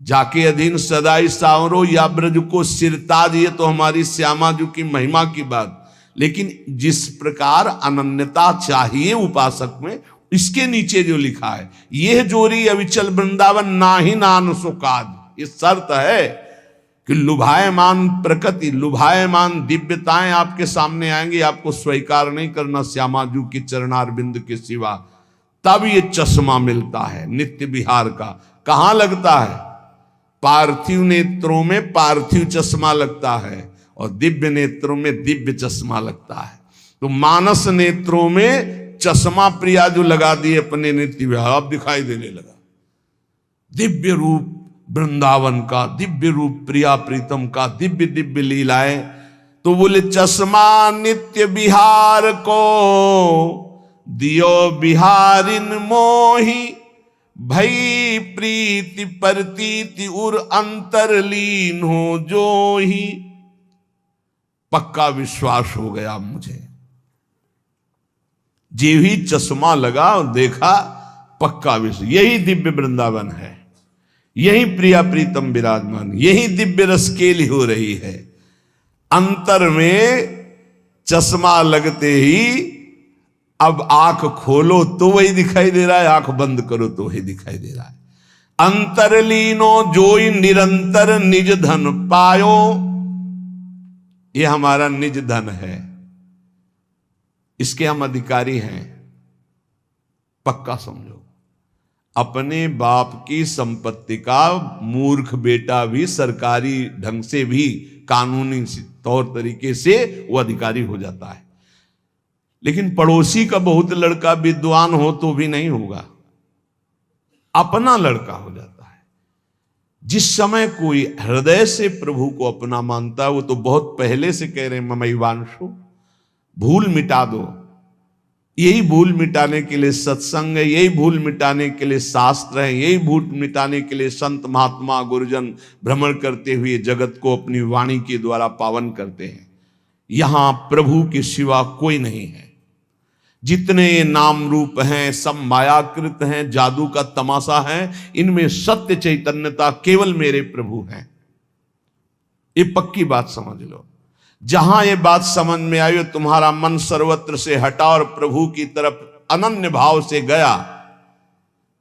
जाके अधीन सदाई सावरो या ब्रज को सिरताज, ये तो हमारी श्यामाजू की महिमा की बात। लेकिन जिस प्रकार अनन्यता चाहिए उपासक में, इसके नीचे जो लिखा है, यह जोरी अविचल वृंदावन नाही नान सुकाद, ये शर्त है कि लुभायमान प्रकृति, लुभायमान दिव्यताएं आपके सामने आएंगी, आपको स्वीकार नहीं करना श्यामाजू की चरणारविंद के सिवा, तब ये चश्मा मिलता है नित्य विहार का। कहां लगता है? पार्थिव नेत्रों में पार्थिव चश्मा लगता है, और दिव्य नेत्रों में दिव्य चश्मा लगता है। तो मानस नेत्रों में चश्मा प्रिया जो लगा दिए अपने नित्य विहार, अब दिखाई देने लगा दिव्य रूप वृंदावन का, दिव्य रूप प्रिया प्रीतम का, दिव्य दिव्य लीलाएं। तो बोले चश्मा नित्य विहार को दियो बिहारिन मोही, भई प्रीति परतीति उर अंतरलीन हो जो ही। पक्का विश्वास हो गया मुझे, जे ही चश्मा लगा और देखा, पक्का विश्वास, यही दिव्य वृंदावन है, यही प्रिया प्रीतम विराजमान, यही दिव्य रस केली हो रही है। अंतर में चश्मा लगते ही अब आंख खोलो तो वही दिखाई दे रहा है, आंख बंद करो तो वही दिखाई दे रहा है। अंतरलीनो जोई निरंतर निज धन पायो, ये हमारा निज धन है, इसके हम अधिकारी हैं। पक्का समझो, अपने बाप की संपत्ति का मूर्ख बेटा भी सरकारी ढंग से भी कानूनी तौर तरीके से वो अधिकारी हो जाता है, लेकिन पड़ोसी का बहुत लड़का विद्वान हो तो भी नहीं होगा, अपना लड़का हो जाता है। जिस समय कोई हृदय से प्रभु को अपना मानता है, वो तो बहुत पहले से कह रहे हैं ममैवांशो, भूल मिटा दो। यही भूल मिटाने के लिए सत्संग है, यही भूल मिटाने के लिए शास्त्र है, यही भूल मिटाने के लिए संत महात्मा गुरुजन भ्रमण करते हुए जगत को अपनी वाणी के द्वारा पावन करते हैं। यहां प्रभु के सिवा कोई नहीं है। जितने नाम रूप हैं सब मायाकृत हैं, जादू का तमाशा है, इनमें सत्य चैतन्यता केवल मेरे प्रभु हैं। ये पक्की बात समझ लो। जहां ये बात समझ में आई, तुम्हारा मन सर्वत्र से हटा और प्रभु की तरफ अनन्य भाव से गया,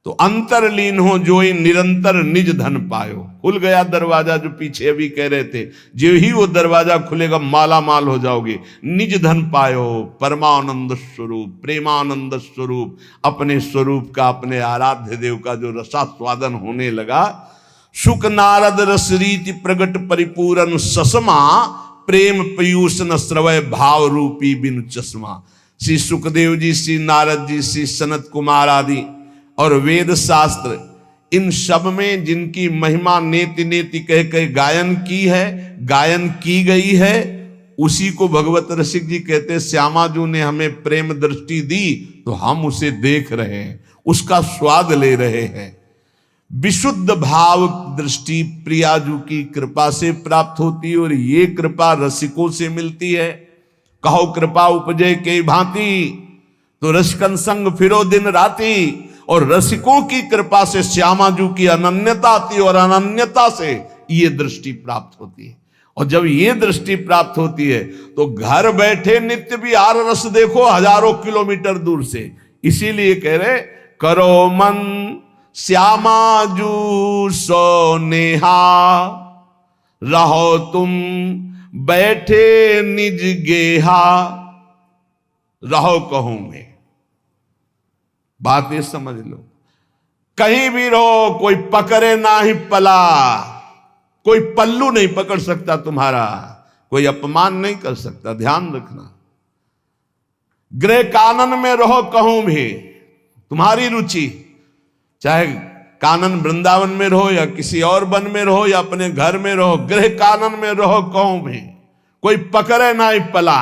तो अंतरलीन हो जोई निरंतर निज धन पायो। खुल गया दरवाजा, जो पीछे अभी कह रहे थे, जो ही वो दरवाजा खुलेगा माला माल हो जाओगे। निज धन पायो, परमानंद स्वरूप, प्रेमानंद स्वरूप, अपने स्वरूप का, अपने आराध्य देव का जो रसास्वादन होने लगा। सुख नारद रस रीति प्रगट परिपूरन ससमा, प्रेम पयूष न श्रवय भाव रूपी बिनु चश्मा। श्री सुखदेव जी, श्री नारद जी, श्री सनत कुमार आदि और वेद शास्त्र, इन सब में जिनकी महिमा नेति नेति कह कह गायन की है, गायन की गई है, उसी को भगवत रसिक जी कहते, श्यामाजू ने हमें प्रेम दृष्टि दी तो हम उसे देख रहे हैं, उसका स्वाद ले रहे हैं। विशुद्ध भाव दृष्टि प्रियाजू की कृपा से प्राप्त होती है, और ये कृपा रसिकों से मिलती है। कहो कृपा उपजे के भांति, तो रसिकन संग फिरो दिन राती। और रसिकों की कृपा से श्यामाजू की अनन्यता आती है, और अनन्यता से ये दृष्टि प्राप्त होती है। और जब ये दृष्टि प्राप्त होती है तो घर बैठे नित्य विहार रस देखो हजारों किलोमीटर दूर से। इसीलिए कह रहे, करो मन श्यामाजू सो नेहा, रहो तुम बैठे निज गेहा, रहो कहूं मैं। बात ये समझ लो, कहीं भी रहो, कोई पकड़े ना ही पला, कोई पल्लू नहीं पकड़ सकता तुम्हारा, कोई अपमान नहीं कर सकता। ध्यान रखना, गृह कानन में रहो कहूं भी, तुम्हारी रुचि, चाहे कानन वृंदावन में रहो या किसी और वन में रहो या अपने घर में रहो, गृह कानन में रहो कहूं भी, कोई पकड़े ना ही पला।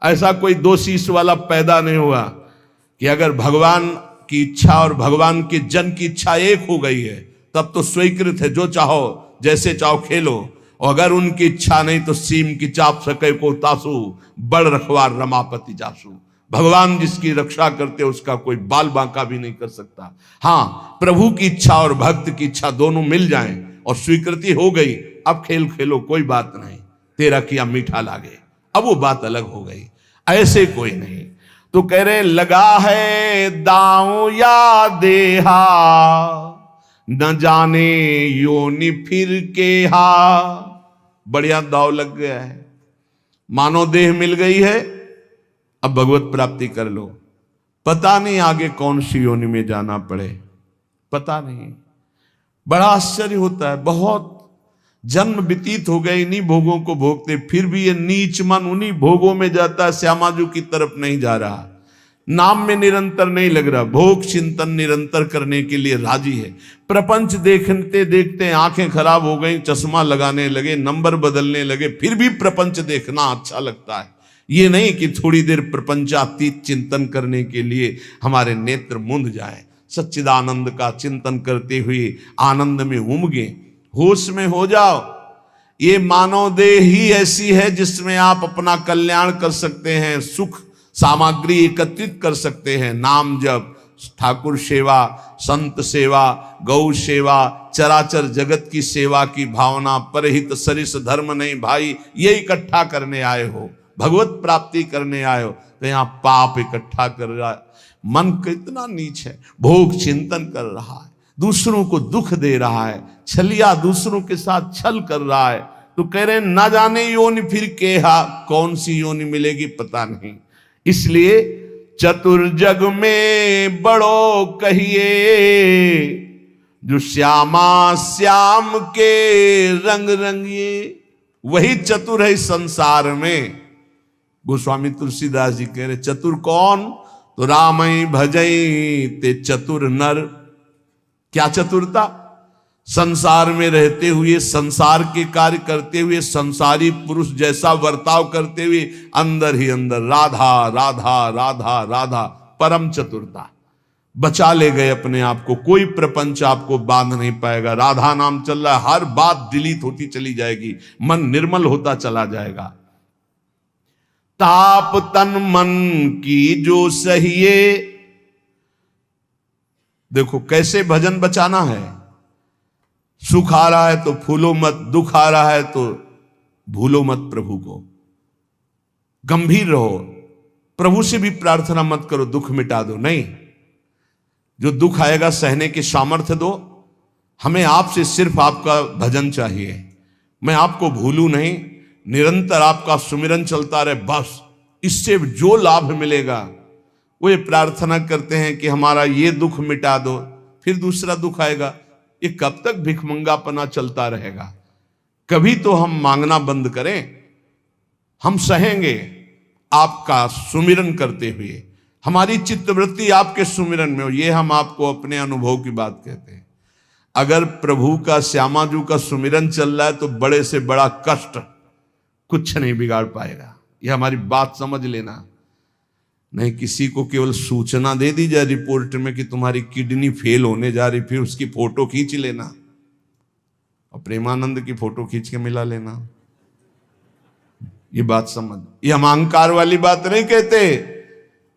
ऐसा कोई दो शीश वाला पैदा नहीं हुआ कि अगर भगवान की इच्छा और भगवान के जन की इच्छा एक हो गई है तब तो स्वीकृत है, जो चाहो जैसे चाहो खेलो। और अगर उनकी इच्छा नहीं तो सीम की चाप सके को तासु, बड़ रखवार रमापति जासु। भगवान जिसकी रक्षा करते उसका कोई बाल बांका भी नहीं कर सकता। हाँ, प्रभु की इच्छा और भक्त की इच्छा दोनों मिल जाएं और स्वीकृति हो गई, अब खेल खेलो, कोई बात नहीं, तेरा किया मीठा लागे, अब वो बात अलग हो गई। ऐसे कोई नहीं। तो कह रहे, लगा है दांव या देहा, न जाने योनि फिर के हा। बढ़िया दाव लग गया है, मानो देह मिल गई है, अब भगवत प्राप्ति कर लो। पता नहीं आगे कौन सी योनि में जाना पड़े, पता नहीं। बड़ा आश्चर्य होता है, बहुत जन्म व्यतीत हो गए इन्हीं भोगों को भोगते, फिर भी ये नीच मन उन्हीं भोगों में जाता है, श्यामाजू की तरफ नहीं जा रहा, नाम में निरंतर नहीं लग रहा, भोग चिंतन निरंतर करने के लिए राजी है। प्रपंच देखते देखते आंखें खराब हो गई, चश्मा लगाने लगे, नंबर बदलने लगे, फिर भी प्रपंच देखना अच्छा लगता है। ये नहीं कि थोड़ी देर प्रपंचातीत चिंतन करने के लिए हमारे नेत्र मुंद जाए, सच्चिदानंद का चिंतन करते हुए आनंद में उमगे, होश में हो जाओ। ये मानव देह ही ऐसी है जिसमें आप अपना कल्याण कर सकते हैं, सुख सामग्री एकत्रित कर सकते हैं। नाम जप, ठाकुर सेवा, संत सेवा, गौ सेवा, चराचर जगत की सेवा की भावना, परहित सरिस धर्म नहीं भाई, ये इकट्ठा करने आए हो, भगवत प्राप्ति करने आए हो, तो यहाँ पाप इकट्ठा कर रहा है। मन कितना नीच है, भोग चिंतन कर रहा है, दूसरों को दुख दे रहा है, छलिया दूसरों के साथ छल कर रहा है। तो कह रहे ना जाने योनि फिर केहा, कौन सी योनि मिलेगी पता नहीं। इसलिए चतुर जग में बड़ो कहिए, जो श्यामा श्याम के रंग रंगिए, वही चतुर है संसार में। गोस्वामी तुलसीदास जी कह रहे चतुर कौन, तो रामई भजई ते चतुर नर। क्या चतुरता, संसार में रहते हुए, संसार के कार्य करते हुए, संसारी पुरुष जैसा बर्ताव करते हुए, अंदर ही अंदर राधा राधा राधा राधा, परम चतुरता। बचा ले गए अपने आप को, कोई प्रपंच आपको बांध नहीं पाएगा। राधा नाम चल रहा है, हर बात डिलीट होती चली जाएगी, मन निर्मल होता चला जाएगा। ताप तन मन की जो सहिए, देखो कैसे भजन बचाना है। सुख आ रहा है तो फूलो मत, दुख आ रहा है तो भूलो मत प्रभु को। गंभीर रहो, प्रभु से भी प्रार्थना मत करो दुख मिटा दो, नहीं। जो दुख आएगा सहने की सामर्थ्य दो। हमें आपसे सिर्फ आपका भजन चाहिए, मैं आपको भूलूं नहीं, निरंतर आपका सुमिरन चलता रहे, बस। इससे जो लाभ मिलेगा, वो ये प्रार्थना करते हैं कि हमारा ये दुख मिटा दो, फिर दूसरा दुख आएगा। ये कब तक भिखमंगापना चलता रहेगा? कभी तो हम मांगना बंद करें। हम सहेंगे आपका सुमिरन करते हुए, हमारी चित्तवृत्ति आपके सुमिरन में हो। ये हम आपको अपने अनुभव की बात कहते हैं। अगर प्रभु का, श्यामाजू का सुमिरन चल रहा है तो बड़े से बड़ा कष्ट कुछ नहीं बिगाड़ पाएगा। ये हमारी बात समझ लेना। नहीं किसी को केवल सूचना दे दी जाए रिपोर्ट में कि तुम्हारी किडनी फेल होने जा रही, फिर उसकी फोटो खींच लेना और प्रेमानंद की फोटो खींच के मिला लेना। ये बात समझ, ये हम अहंकार वाली बात नहीं कहते।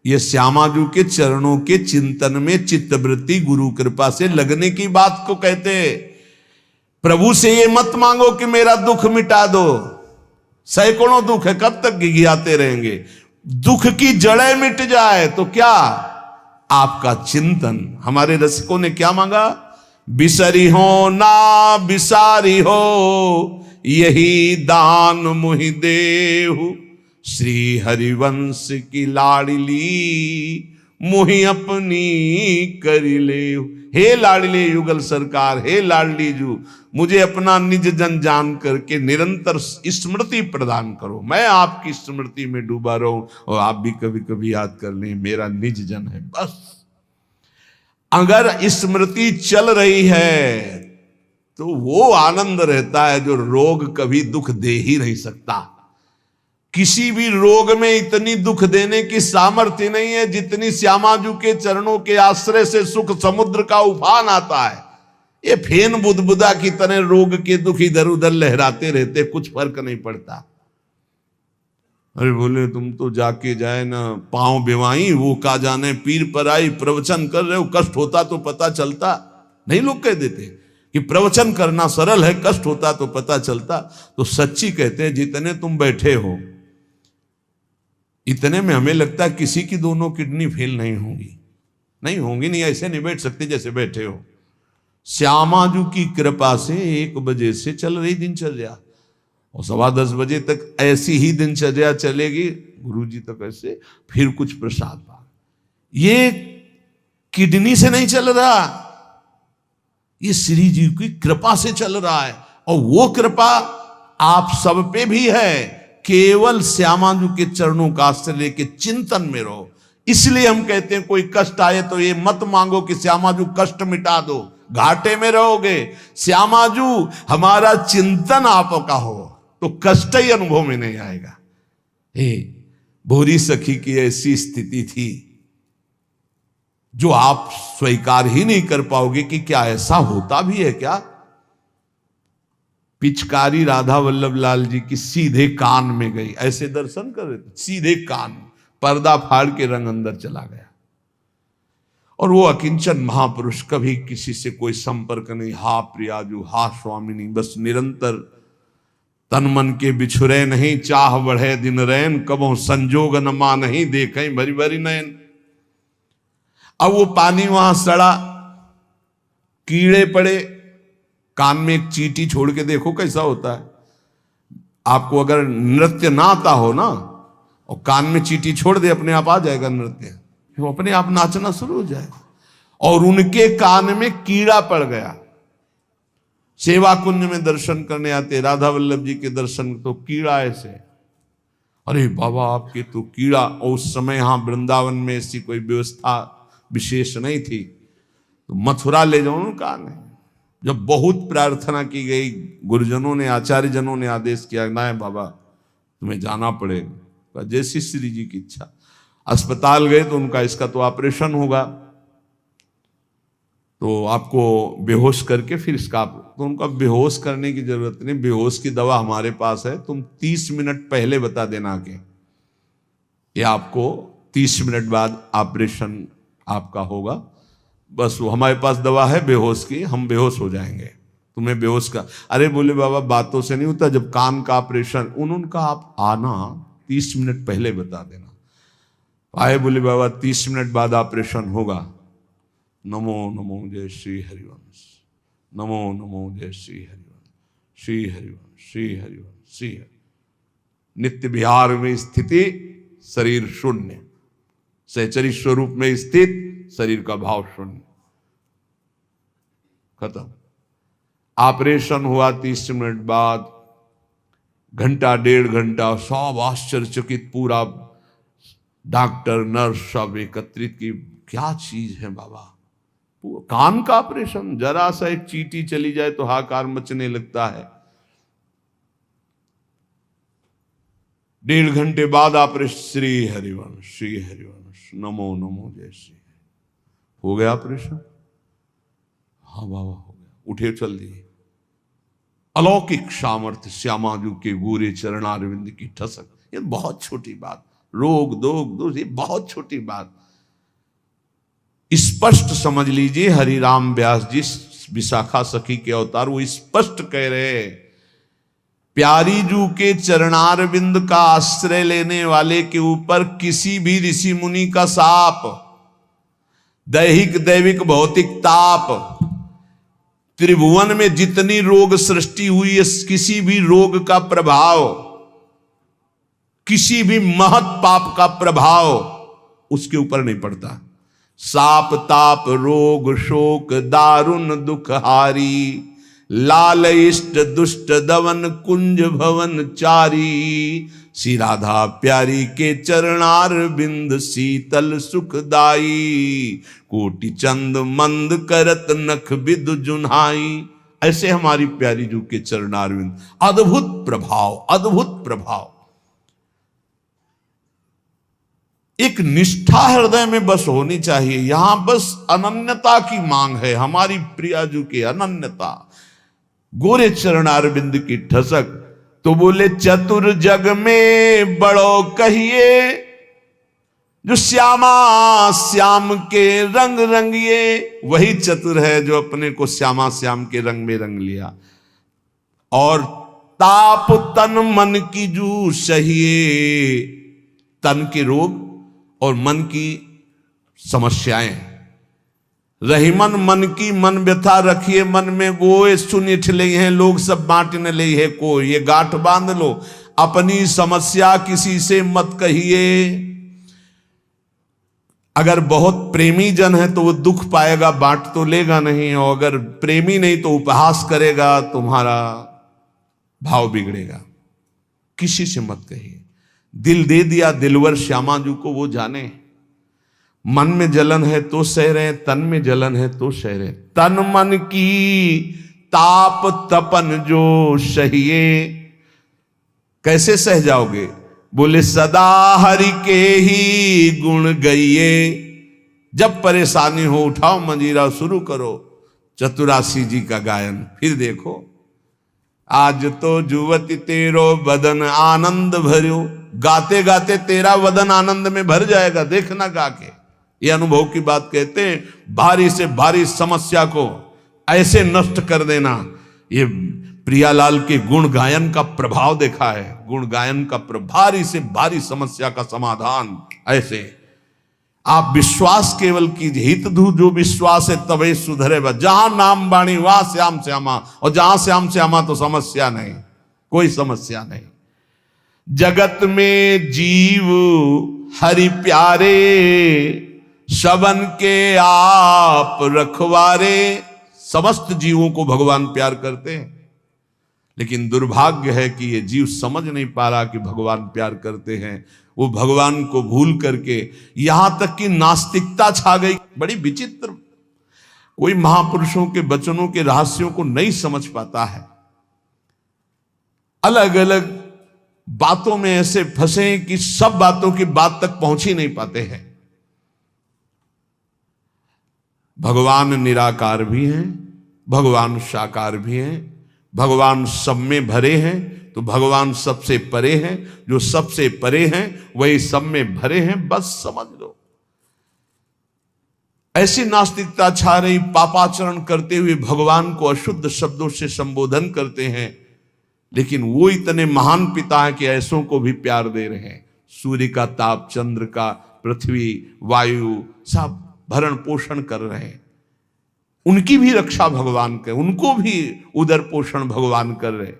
ये श्यामाजू के चरणों के चिंतन में चित्तवृत्ति गुरु कृपा से लगने की बात को कहते। प्रभु से ये मत मांगो कि मेरा दुख मिटा दो, सैकड़ों दुख है, कब तक गिघियाते रहेंगे। दुख की जड़ें मिट जाए तो क्या, आपका चिंतन। हमारे रसिकों ने क्या मांगा, बिसरी हो ना बिसारी हो, यही दान मुहि देहु, श्री हरिवंश की लाडली मुहि अपनी करी ले। हे लाडले युगल सरकार, हे लाडली जू, मुझे अपना निज जन जान करके निरंतर स्मृति प्रदान करो। मैं आपकी स्मृति में डूबा रहूं और आप भी कभी कभी याद कर लें मेरा निज जन है, बस। अगर स्मृति चल रही है तो वो आनंद रहता है जो रोग कभी दुख दे ही नहीं सकता। किसी भी रोग में इतनी दुख देने की सामर्थ्य नहीं है जितनी श्यामाजू के चरणों के आश्रय से सुख समुद्र का उफान आता है। ये फेन बुदबुदा की तरह रोग के दुख इधर उधर लहराते रहते, कुछ फर्क नहीं पड़ता। अरे बोले तुम तो जाके जाए ना पांव बेवाई, वो का जाने पीर पर आई, प्रवचन कर रहे हो, कष्ट होता तो पता चलता। नहीं लोग कह देते कि प्रवचन करना सरल है, कष्ट होता तो पता चलता। तो सच्ची कहते हैं जितने तुम बैठे हो इतने में हमें लगता है किसी की दोनों किडनी फेल नहीं होंगी। नहीं होंगी, नहीं ऐसे नहीं बैठ सकते जैसे बैठे हो। श्यामाजू की कृपा से 1 बजे से चल रही दिनचर्या और 10:15 बजे तक ऐसी ही दिनचर्या चलेगी, गुरुजी तक ऐसे, फिर कुछ प्रसाद पा। ये किडनी से नहीं चल रहा, ये श्री जी की कृपा से चल रहा है। और वो कृपा आप सब पे भी है। केवल श्यामाजू के चरणों का आश्रय लेके चिंतन में रहो। इसलिए हम कहते हैं कोई कष्ट आए तो ये मत मांगो कि श्यामाजू कष्ट मिटा दो, घाटे में रहोगे। श्यामाजू हमारा चिंतन आपका हो तो कष्ट ही अनुभव में नहीं आएगा। हे भोरी सखी की ऐसी स्थिति थी जो आप स्वीकार ही नहीं कर पाओगे कि क्या ऐसा होता भी है क्या। पिचकारी राधा वल्लभ लाल जी की सीधे कान में गई, ऐसे दर्शन कर रहे थे, सीधे कान, पर्दा फाड़ के रंग अंदर चला गया। और वो अकिंचन महापुरुष, कभी किसी से कोई संपर्क नहीं, हा प्रियाजू हा स्वामिनी, बस निरंतर तन मन के बिछुरे नहीं, चाह बढ़े दिन रैन, कबो संजोग न मा नहीं, देखें भरी भरी नयन। अब वो पानी वहां सड़ा, कीड़े पड़े, कान में एक चींटी छोड़ के देखो कैसा होता है। आपको अगर नृत्य ना आता हो ना, और कान में चींटी छोड़ दे, अपने आप आ जाएगा नृत्य, वो अपने आप नाचना शुरू हो जाएगा। और उनके कान में कीड़ा पड़ गया। सेवा कुंज में दर्शन करने आते राधा वल्लभ जी के दर्शन, तो कीड़ा ऐसे, अरे बाबा आपके तो कीड़ा। और उस समय यहां वृंदावन में ऐसी कोई व्यवस्था विशेष नहीं थी, तो मथुरा ले जाओ उनका नहीं। जब बहुत प्रार्थना की गई, गुरुजनों ने, आचार्य जनों ने आदेश किया, ना बाबा तुम्हें जाना पड़ेगा, जैसी श्री जी की इच्छा। अस्पताल गए तो उनका इसका तो ऑपरेशन होगा, तो आपको बेहोश करके फिर इसका, तो उनका बेहोश करने की जरूरत नहीं, बेहोश की दवा हमारे पास है, तुम 30 मिनट पहले बता देना कि ये आपको 30 मिनट बाद ऑपरेशन आपका होगा, बस वो हमारे पास दवा है बेहोश की, हम बेहोश हो जाएंगे, तुम्हें बेहोश का। अरे बोले बाबा बातों से नहीं होता, जब कान का ऑपरेशन, उनका आप आना 30 मिनट पहले बता देना। आए, बोले बाबा 30 मिनट बाद ऑपरेशन होगा। नमो नमो जय श्री हरिवंश, नमो नमो जय श्री हरिवंश, श्री हरिवंश, श्री हरिवंश, श्री हरि। नित्य विहार में स्थिति, शरीर शून्य, सहचरी स्वरूप में स्थित, शरीर का भाव शून्य, खत्म। ऑपरेशन हुआ 30 मिनट बाद, घंटा 1.5 घंटा, सब आश्चर्यचकित, पूरा डॉक्टर नर्स सब एकत्रित की, क्या चीज है बाबा। कान का ऑपरेशन, जरा सा एक चींटी चली जाए तो हाहाकार मचने लगता है। 1.5 घंटे बाद ऑपरेशन, श्री हरिवंश, श्री हरिवंश, नमो नमो जय श्री। हो गया ऑपरेशन, हाँ बाबा हो गया, उठे चल दिए। अलौकिक सामर्थ्य, श्यामाजू के गोरे चरणारविंद की ठसक। ये बहुत छोटी बात, रोग दोग दोष, ये बहुत छोटी बात, स्पष्ट समझ लीजिए। हरिराम व्यास जी विशाखा सखी के अवतार, वो स्पष्ट कह रहे हैं, प्यारी जू के चरणारविंद का आश्रय लेने वाले के ऊपर किसी भी ऋषि मुनि का शाप, दैहिक दैविक भौतिक ताप, त्रिभुवन में जितनी रोग सृष्टि हुई है, किसी भी रोग का प्रभाव, किसी भी महत पाप का प्रभाव उसके ऊपर नहीं पड़ता। साप ताप रोग शोक दारुण दुख हारी, लाल इष्ट दुष्ट दवन कुंज भवन चारी, श्री राधा प्यारी के चरणार बिंद शीतल सुखदाई, कोटि चंद मंद करत नख विदु जुन्हाई। ऐसे हमारी प्यारी जू के चरणार बिंद, अद्भुत प्रभाव, अद्भुत प्रभाव। एक निष्ठा हृदय में बस होनी चाहिए, यहां बस अनन्यता की मांग है, हमारी प्रियाजू की अनन्यता, गोरे चरणारविंद की ठसक। तो बोले चतुर जग में बड़ो कहिए, जो श्यामा श्याम के रंग रंगिए, वही चतुर है जो अपने को श्यामा श्याम के रंग में रंग लिया। और ताप तन मन की जू सहिए, तन के रोग और मन की समस्याएं, रहीमन मन की मन व्यथा रखिए मन में, वो सुनिठ ले हैं लोग सब बांटने ले है को, ये गांठ बांध लो, अपनी समस्या किसी से मत कहिए। अगर बहुत प्रेमी जन है तो वो दुख पाएगा, बांट तो लेगा नहीं, और अगर प्रेमी नहीं तो उपहास करेगा, तुम्हारा भाव बिगड़ेगा। किसी से मत कहिए। दिल दे दिया दिलवर श्यामाजू को, वो जाने। मन में जलन है तो सह रहे, तन में जलन है तो सह रहे। तन मन की ताप तपन जो सहिए, कैसे सह जाओगे? बोले सदा हरि के ही गुण गइए। जब परेशानी हो उठाओ मंजीरा, शुरू करो चतुरासी जी का गायन। फिर देखो, आज तो जुवती तेरो बदन आनंद भर्यो, गाते गाते तेरा वदन आनंद में भर जाएगा, देखना गा के। ये अनुभव की बात कहते हैं। भारी से भारी समस्या को ऐसे नष्ट कर देना, ये प्रियालाल के गुण गायन का प्रभाव देखा है। गुण गायन का भारी से भारी समस्या का समाधान ऐसे। आप विश्वास केवल कीजिए, हित धू जो विश्वास है तबे सुधरे। जहां नाम बाणी वहां श्याम श्यामा, और जहां श्याम श्यामा तो समस्या नहीं, कोई समस्या नहीं। जगत में जीव हरि प्यारे, शबन के आप रखवारे। समस्त जीवों को भगवान प्यार करते हैं, लेकिन दुर्भाग्य है कि ये जीव समझ नहीं पा रहा कि भगवान प्यार करते हैं। वो भगवान को भूल करके यहां तक कि नास्तिकता छा गई। बड़ी विचित्र, कोई महापुरुषों के वचनों के रहस्यों को नहीं समझ पाता है। अलग अलग बातों में ऐसे फंसे कि सब बातों की बात तक पहुंच ही नहीं पाते हैं। भगवान निराकार भी हैं, भगवान साकार भी हैं, भगवान सब में भरे हैं, तो भगवान सबसे परे हैं। जो सबसे परे हैं वही सब में भरे हैं, बस समझ लो। ऐसी नास्तिकता छा रही, पापाचरण करते हुए भगवान को अशुद्ध शब्दों से संबोधन करते हैं, लेकिन वो इतने महान पिता है कि ऐसों को भी प्यार दे रहे हैं। सूर्य का ताप, चंद्र का, पृथ्वी, वायु, सब भरण पोषण कर रहे हैं। उनकी भी रक्षा भगवान करे, उनको भी उदर पोषण भगवान कर रहे।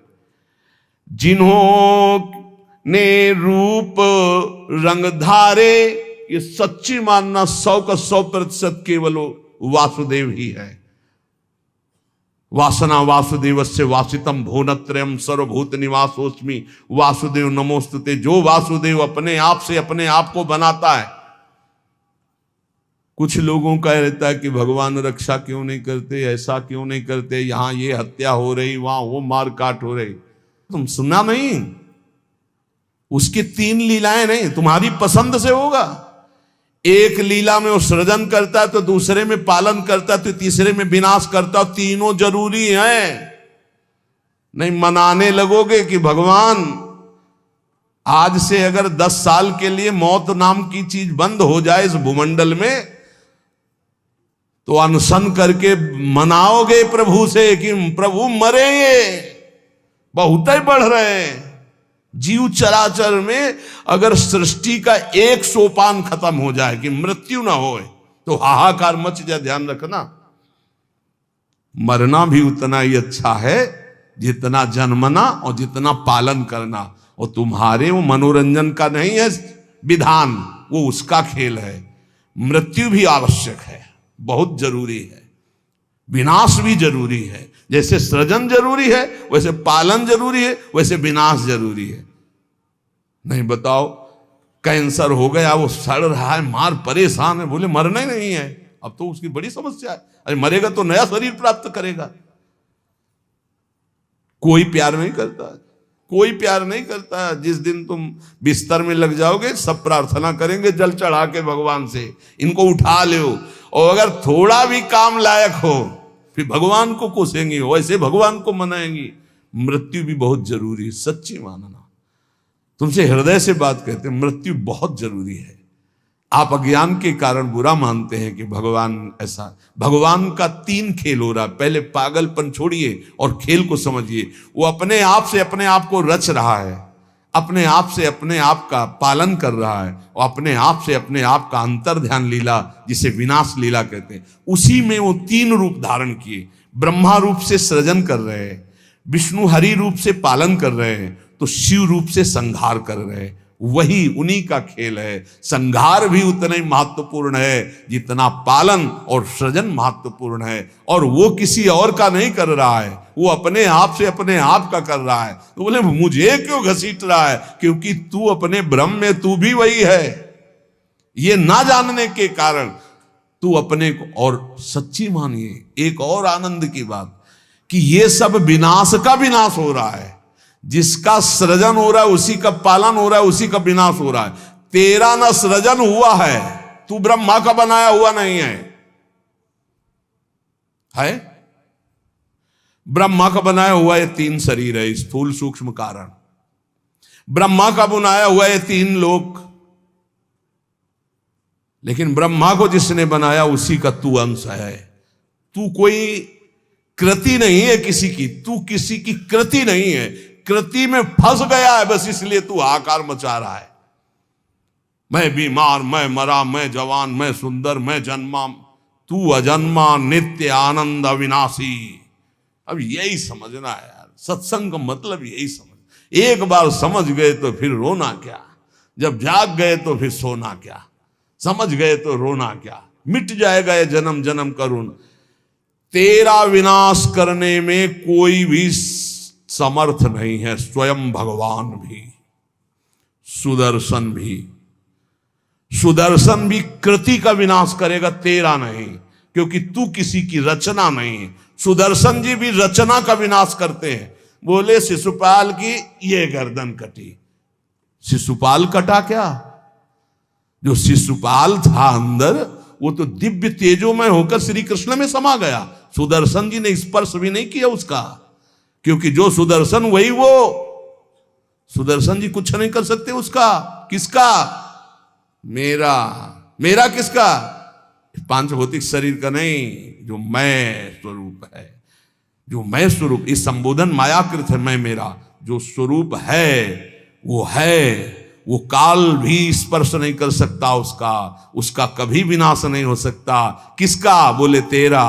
जिन्होंने रूप रंग धारे, ये सच्ची मानना 100 का 100% केवल वासुदेव ही है। वासना वासुदेवस्य वासितम भुवनत्रयम् सर्वभूत निवासोस्मि वासुदेव नमोस्तुते। जो वासुदेव अपने आप से अपने आप को बनाता है। कुछ लोगों का रहता है कि भगवान रक्षा क्यों नहीं करते, ऐसा क्यों नहीं करते, यहां ये हत्या हो रही, वहां वो मार काट हो रही। तुम सुना नहीं, उसकी 3 लीलाएं नहीं, तुम्हारी पसंद से होगा। एक लीला में वो सृजन करता है, तो दूसरे में पालन करता है, तो तीसरे में विनाश करता है। तीनों जरूरी हैं। नहीं मनाने लगोगे कि भगवान आज से अगर 10 साल के लिए मौत नाम की चीज बंद हो जाए इस भूमंडल में, तो अनशन करके मनाओगे प्रभु से कि प्रभु मरेंगे, बहुत ही बढ़ रहे हैं। जीव चराचर में अगर सृष्टि का एक सोपान खत्म हो जाए कि मृत्यु ना हो, तो हाहाकार मच जाए। ध्यान रखना, मरना भी उतना ही अच्छा है जितना जन्मना और जितना पालन करना। और तुम्हारे वो मनोरंजन का नहीं है विधान, वो उसका खेल है। मृत्यु भी आवश्यक है, बहुत जरूरी है। विनाश भी जरूरी है। जैसे सृजन जरूरी है, वैसे पालन जरूरी है, वैसे विनाश जरूरी है। नहीं बताओ, कैंसर हो गया, वो सड़ रहा है, मार परेशान है, बोले मरना ही नहीं है। अब तो उसकी बड़ी समस्या है। अरे मरेगा तो नया शरीर प्राप्त करेगा। कोई प्यार नहीं करता, कोई प्यार नहीं करता। जिस दिन तुम बिस्तर में लग जाओगे, सब प्रार्थना करेंगे जल चढ़ा के भगवान से, इनको उठा लो। और अगर थोड़ा भी काम लायक हो, फिर भगवान को कोसेंगी, वैसे भगवान को मनाएंगी। मृत्यु भी बहुत जरूरी है, सच्ची मानना। तुमसे हृदय से बात कहते हैं, मृत्यु बहुत जरूरी है। आप अज्ञान के कारण बुरा मानते हैं कि भगवान ऐसा। भगवान का 3 खेल हो रहा है। पहले पागलपन छोड़िए और खेल को समझिए। वो अपने आप से अपने आप को रच रहा है, अपने आप से अपने आप का पालन कर रहा है, और अपने आप से अपने आप का अंतर ध्यान लीला, जिसे विनाश लीला कहते हैं, उसी में वो 3 रूप धारण किए। ब्रह्मा रूप से सृजन कर रहे हैं, विष्णु हरि रूप से पालन कर रहे हैं, तो शिव रूप से संहार कर रहे हैं। वही उन्हीं का खेल है। संहार भी उतना ही महत्वपूर्ण है जितना पालन और सृजन महत्वपूर्ण है। और वो किसी और का नहीं कर रहा है, वो अपने आप से अपने आप का कर रहा है। तो बोले मुझे क्यों घसीट रहा है? क्योंकि तू अपने ब्रह्म में तू भी वही है। ये ना जानने के कारण तू अपने को। और सच्ची मानिए एक और आनंद की बात, कि ये सब विनाश का विनाश हो रहा है। जिसका सृजन हो रहा है उसी का पालन हो रहा है, उसी का विनाश हो रहा है। तेरा ना सृजन हुआ है, तू ब्रह्मा का बनाया हुआ नहीं है? ब्रह्मा का बनाया हुआ ये 3 शरीर है, स्थूल सूक्ष्म कारण। ब्रह्मा का बनाया हुआ ये 3 लोक। लेकिन ब्रह्मा को जिसने बनाया उसी का तू अंश है। तू कोई कृति नहीं है किसी की, तू किसी की कृति नहीं है, कृति में फंस गया है, बस इसलिए तू हाहाकार मचा रहा है। मैं बीमार, मैं मरा, मैं जवान, मैं सुंदर, मैं जन्मा, तू अजन्मा नित्य आनंद अविनाशी। अब यही समझना है यार, सत्संग का मतलब यही समझ। एक बार समझ गए तो फिर रोना क्या, जब जाग गए तो फिर सोना क्या, समझ गए तो रोना क्या, मिट जाएगा ये जन्म जन्म का ऋण। तेरा विनाश करने में कोई भी समर्थ नहीं है, स्वयं भगवान भी, सुदर्शन भी। सुदर्शन भी कृति का विनाश करेगा, तेरा नहीं, क्योंकि तू किसी की रचना नहीं। सुदर्शन जी भी रचना का विनाश करते हैं। बोले शिशुपाल की ये गर्दन कटी, शिशुपाल कटा क्या? जो शिशुपाल था अंदर वो तो दिव्य तेजोमय होकर श्री कृष्ण में समा गया। सुदर्शन जी ने स्पर्श भी नहीं किया उसका, क्योंकि जो सुदर्शन वही वो। सुदर्शन जी कुछ नहीं कर सकते उसका। किसका? मेरा। मेरा किसका? पांच भौतिक शरीर का नहीं, जो मैं स्वरूप है, जो मैं स्वरूप। इस संबोधन मायाकृत है, मैं मेरा। जो स्वरूप है वो है, वो काल भी स्पर्श नहीं कर सकता उसका, उसका कभी विनाश नहीं हो सकता। किसका? बोले तेरा।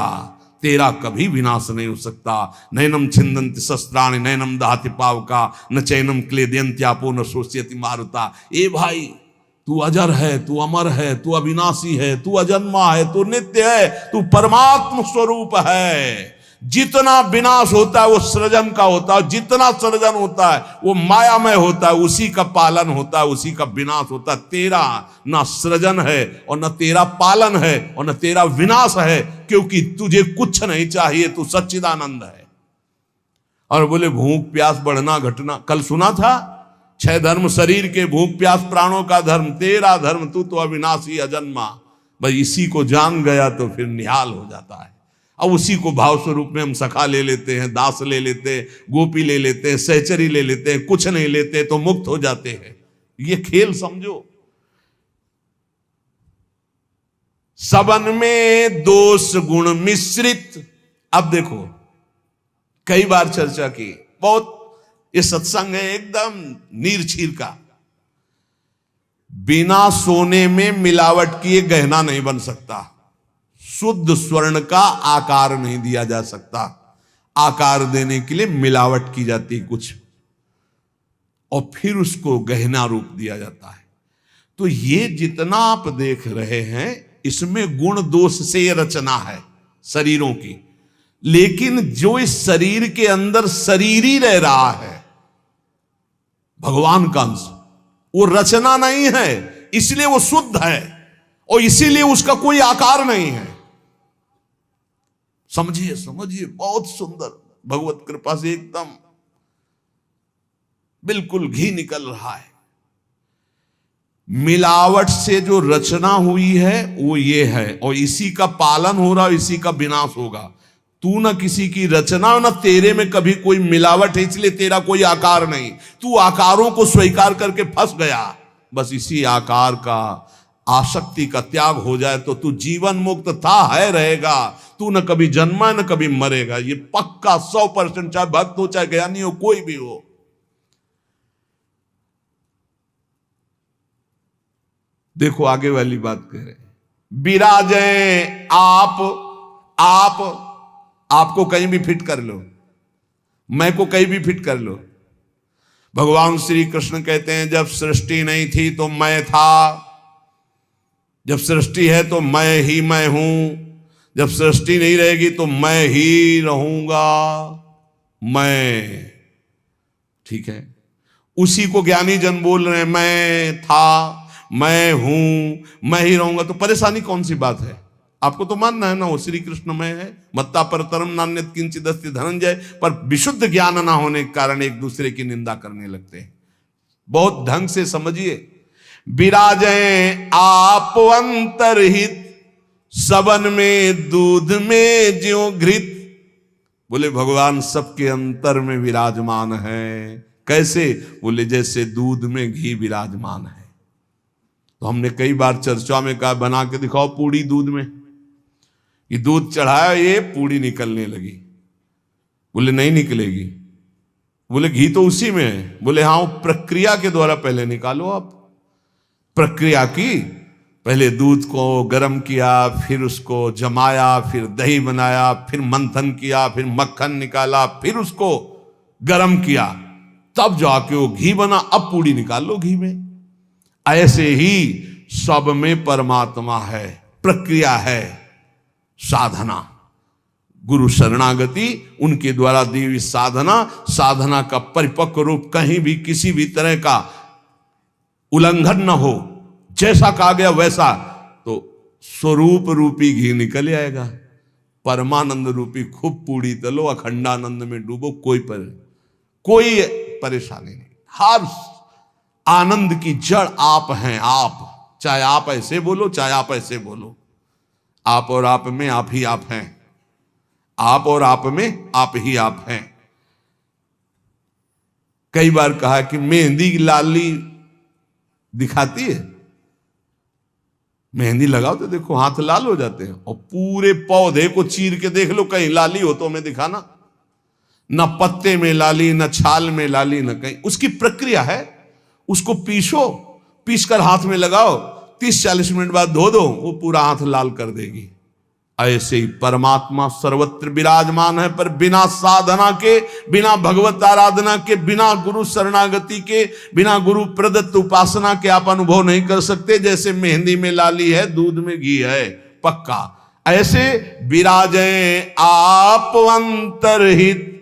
तेरा कभी विनाश नहीं हो सकता। नैनम छिंदन्ति शस्त्राणि नैनम दहति पावका न चैनम क्लेदयन्त्यापो न शोष्यति मारुता। ए भाई, तू अजर है, तू अमर है, तू अविनाशी है, तू अजन्मा है, तू नित्य है, तू परमात्म स्वरूप है। जितना विनाश होता है वो सृजन का होता है, जितना सृजन होता है वो मायामय होता है, उसी का पालन होता है, उसी का विनाश होता है। तेरा ना सृजन है और न तेरा पालन है और न तेरा विनाश है, क्योंकि तुझे कुछ नहीं चाहिए, तू सच्चिदानंद है। और बोले भूख प्यास बढ़ना घटना, कल सुना था 6 धर्म शरीर के, भूख प्यास प्राणों का धर्म, तेरा धर्म तू तो अविनाशी अजन्मा। भाई इसी को जान गया तो फिर निहाल हो जाता है। अब उसी को भाव स्वरूप में हम सखा ले लेते हैं, दास ले लेते हैं, गोपी ले लेते हैं, सहचरी ले लेते हैं, कुछ नहीं लेते तो मुक्त हो जाते हैं। ये खेल समझो। सबन में दोष गुण मिश्रित। अब देखो, कई बार चर्चा की, बहुत ये सत्संग है एकदम नीर छीर का। बिना सोने में मिलावट किए गहना नहीं बन सकता। शुद्ध स्वर्ण का आकार नहीं दिया जा सकता। आकार देने के लिए मिलावट की जाती कुछ, और फिर उसको गहना रूप दिया जाता है। तो ये जितना आप देख रहे हैं इसमें गुण दोष से ये रचना है शरीरों की। लेकिन जो इस शरीर के अंदर शरीर ही रह रहा है, भगवान का अंश, वो रचना नहीं है, इसलिए वो शुद्ध है और इसीलिए उसका कोई आकार नहीं है। समझिए समझिए, बहुत सुंदर, भगवत कृपा से एकदम बिल्कुल घी निकल रहा है। मिलावट से जो रचना हुई है वो ये है, और इसी का पालन हो रहा है, इसी का विनाश होगा। तू ना किसी की रचना, ना तेरे में कभी कोई मिलावट है, इसलिए तेरा कोई आकार नहीं। तू आकारों को स्वीकार करके फंस गया। बस इसी आकार का, आसक्ति का त्याग हो जाए तो तू जीवन मुक्त था, है, रहेगा। तू न कभी जन्मा न कभी मरेगा, ये पक्का 100%, चाहे भक्त हो चाहे ज्ञानी हो, कोई भी हो। देखो आगे वाली बात कह रहे हैं, विराजें आप आपको कहीं भी फिट कर लो, मैं को कहीं भी फिट कर लो। भगवान श्री कृष्ण कहते हैं जब सृष्टि नहीं थी तो मैं था, जब सृष्टि है तो मैं ही मैं हूं, जब सृष्टि नहीं रहेगी तो मैं ही रहूंगा। मैं, ठीक है, उसी को ज्ञानी जन बोल रहे हैं, मैं था, मैं हूं, मैं ही रहूंगा। तो परेशानी कौन सी बात है? आपको तो मानना है ना वो श्री कृष्ण में है। मत्ता परतरम नान्यत किंचित् अस्ति धनंजय। पर विशुद्ध ज्ञान ना होने के कारण एक दूसरे की निंदा करने लगते हैं। बहुत ढंग से समझिए। विराजें आप अंतरहित, सबन में दूध में ज्यों घृत। बोले भगवान सबके अंतर में विराजमान है। कैसे? बोले जैसे दूध में घी विराजमान है। तो हमने कई बार चर्चा में कहा बना के दिखाओ पूड़ी दूध में, ये दूध चढ़ाया, ये पूड़ी निकलने लगी। बोले नहीं निकलेगी। बोले घी तो उसी में है। बोले हाँ, वो प्रक्रिया के द्वारा पहले निकालो। आप प्रक्रिया की, पहले दूध को गर्म किया, फिर उसको जमाया, फिर दही बनाया, फिर मंथन किया, फिर मक्खन निकाला, फिर उसको गर्म किया, तब जाके वो घी बना। अब पूड़ी निकाल लो घी में। ऐसे ही सब में परमात्मा है, प्रक्रिया है, साधना, गुरु शरणागति, उनके द्वारा दी हुई साधना, साधना का परिपक्व रूप कहीं भी किसी भी तरह का उल्लंघन न हो, जैसा कहा गया वैसा, तो स्वरूप रूपी घी निकल आएगा। परमानंद रूपी खूब पूड़ी तलो, अखंडानंद में डूबो, कोई परेशानी नहीं। हर आनंद की जड़ आप हैं। आप चाहे आप ऐसे बोलो, चाहे आप ऐसे बोलो, आप और आप में आप ही आप हैं। आप और आप में आप ही आप हैं। कई बार कहा कि मेहंदी की लाली दिखाती है, मेहंदी लगाओ तो देखो हाथ लाल हो जाते हैं, और पूरे पौधे को चीर के देख लो, कहीं लाली हो तो हमें दिखाना। न पत्ते में लाली, न छाल में लाली, न कहीं। उसकी प्रक्रिया है। उसको पीसो, पीस कर हाथ में लगाओ, 30-40 मिनट बाद धो दो, वो पूरा हाथ लाल कर देगी। ऐसे ही परमात्मा सर्वत्र विराजमान है, पर बिना साधना के, बिना भगवत आराधना के, बिना गुरु शरणागति के, बिना गुरु प्रदत्त उपासना के आप अनुभव नहीं कर सकते। जैसे मेहंदी में लाली है, दूध में घी है, पक्का ऐसे विराजे आप अंतरहित,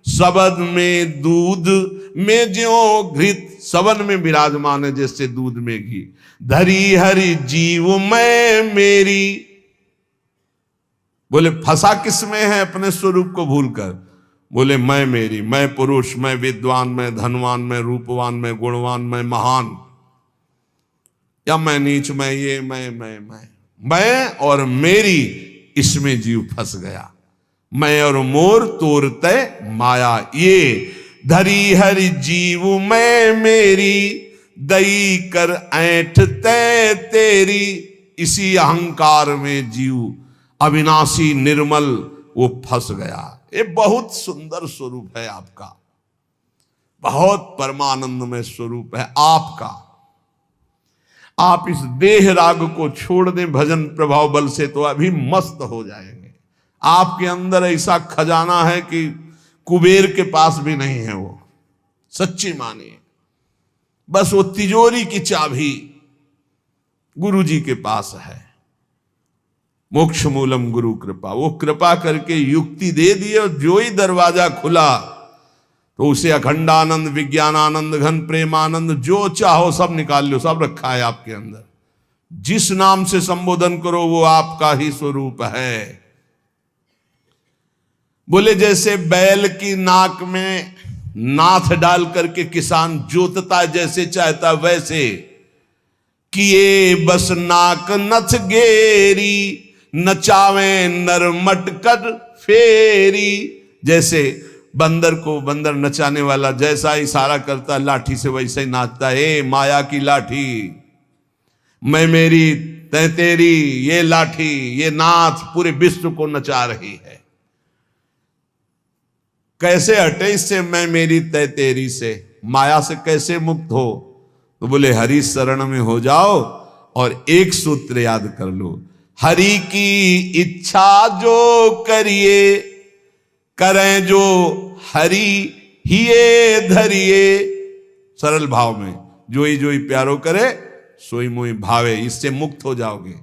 सबद में दूध में ज्यों घृत। सबद में विराजमान है जैसे दूध में घी। धरी हरि जीव मैं मेरी। बोले फंसा किस में है अपने स्वरूप को भूलकर? बोले मैं मेरी, मैं पुरुष, मैं विद्वान, मैं धनवान, मैं रूपवान, मैं गुणवान, मैं महान, या मैं नीच, मैं ये, मैं और मेरी, इसमें जीव फंस गया। मैं और मोर तोरते माया ये। धरी हरि जीव मैं मेरी, दई कर ऐंठ तै तेरी। इसी अहंकार में जीव अविनाशी निर्मल वो फंस गया। ये बहुत सुंदर स्वरूप है आपका, बहुत परमानंदमय स्वरूप है आपका। आप इस देह राग को छोड़ दें भजन प्रभाव बल से, तो अभी मस्त हो जाएंगे। आपके अंदर ऐसा खजाना है कि कुबेर के पास भी नहीं है वो, सच्ची मानिए। बस वो तिजोरी की चाबी गुरु जी के पास है। मोक्ष मूलम गुरु कृपा, वो कृपा करके युक्ति दे दी, और जो ही दरवाजा खुला तो उसे अखंडानंद, विज्ञानानंद, घन प्रेमानंद, जो चाहो सब निकाल लो, सब रखा है आपके अंदर। जिस नाम से संबोधन करो वो आपका ही स्वरूप है। बोले जैसे बैल की नाक में नाथ डाल करके किसान जोतता जैसे चाहता वैसे, किए बस नाक नथ गेरी, नचावे नर मटकर फेरी। जैसे बंदर को बंदर नचाने वाला जैसा इशारा करता लाठी से, वैसे ही नाचता है। माया की लाठी, मैं मेरी तै तेरी, ये लाठी, ये नाथ पूरे विश्व को नचा रही है। कैसे हटे इससे, मैं मेरी तै तेरी से? माया से कैसे मुक्त हो? तो बोले हरि शरण में हो जाओ और एक सूत्र याद कर लो, हरि की इच्छा जो करिए, करें जो हरि हिये धरिए। सरल भाव में, जोई जोई प्यारो करे, सोई मोई भावे। इससे मुक्त हो जाओगे।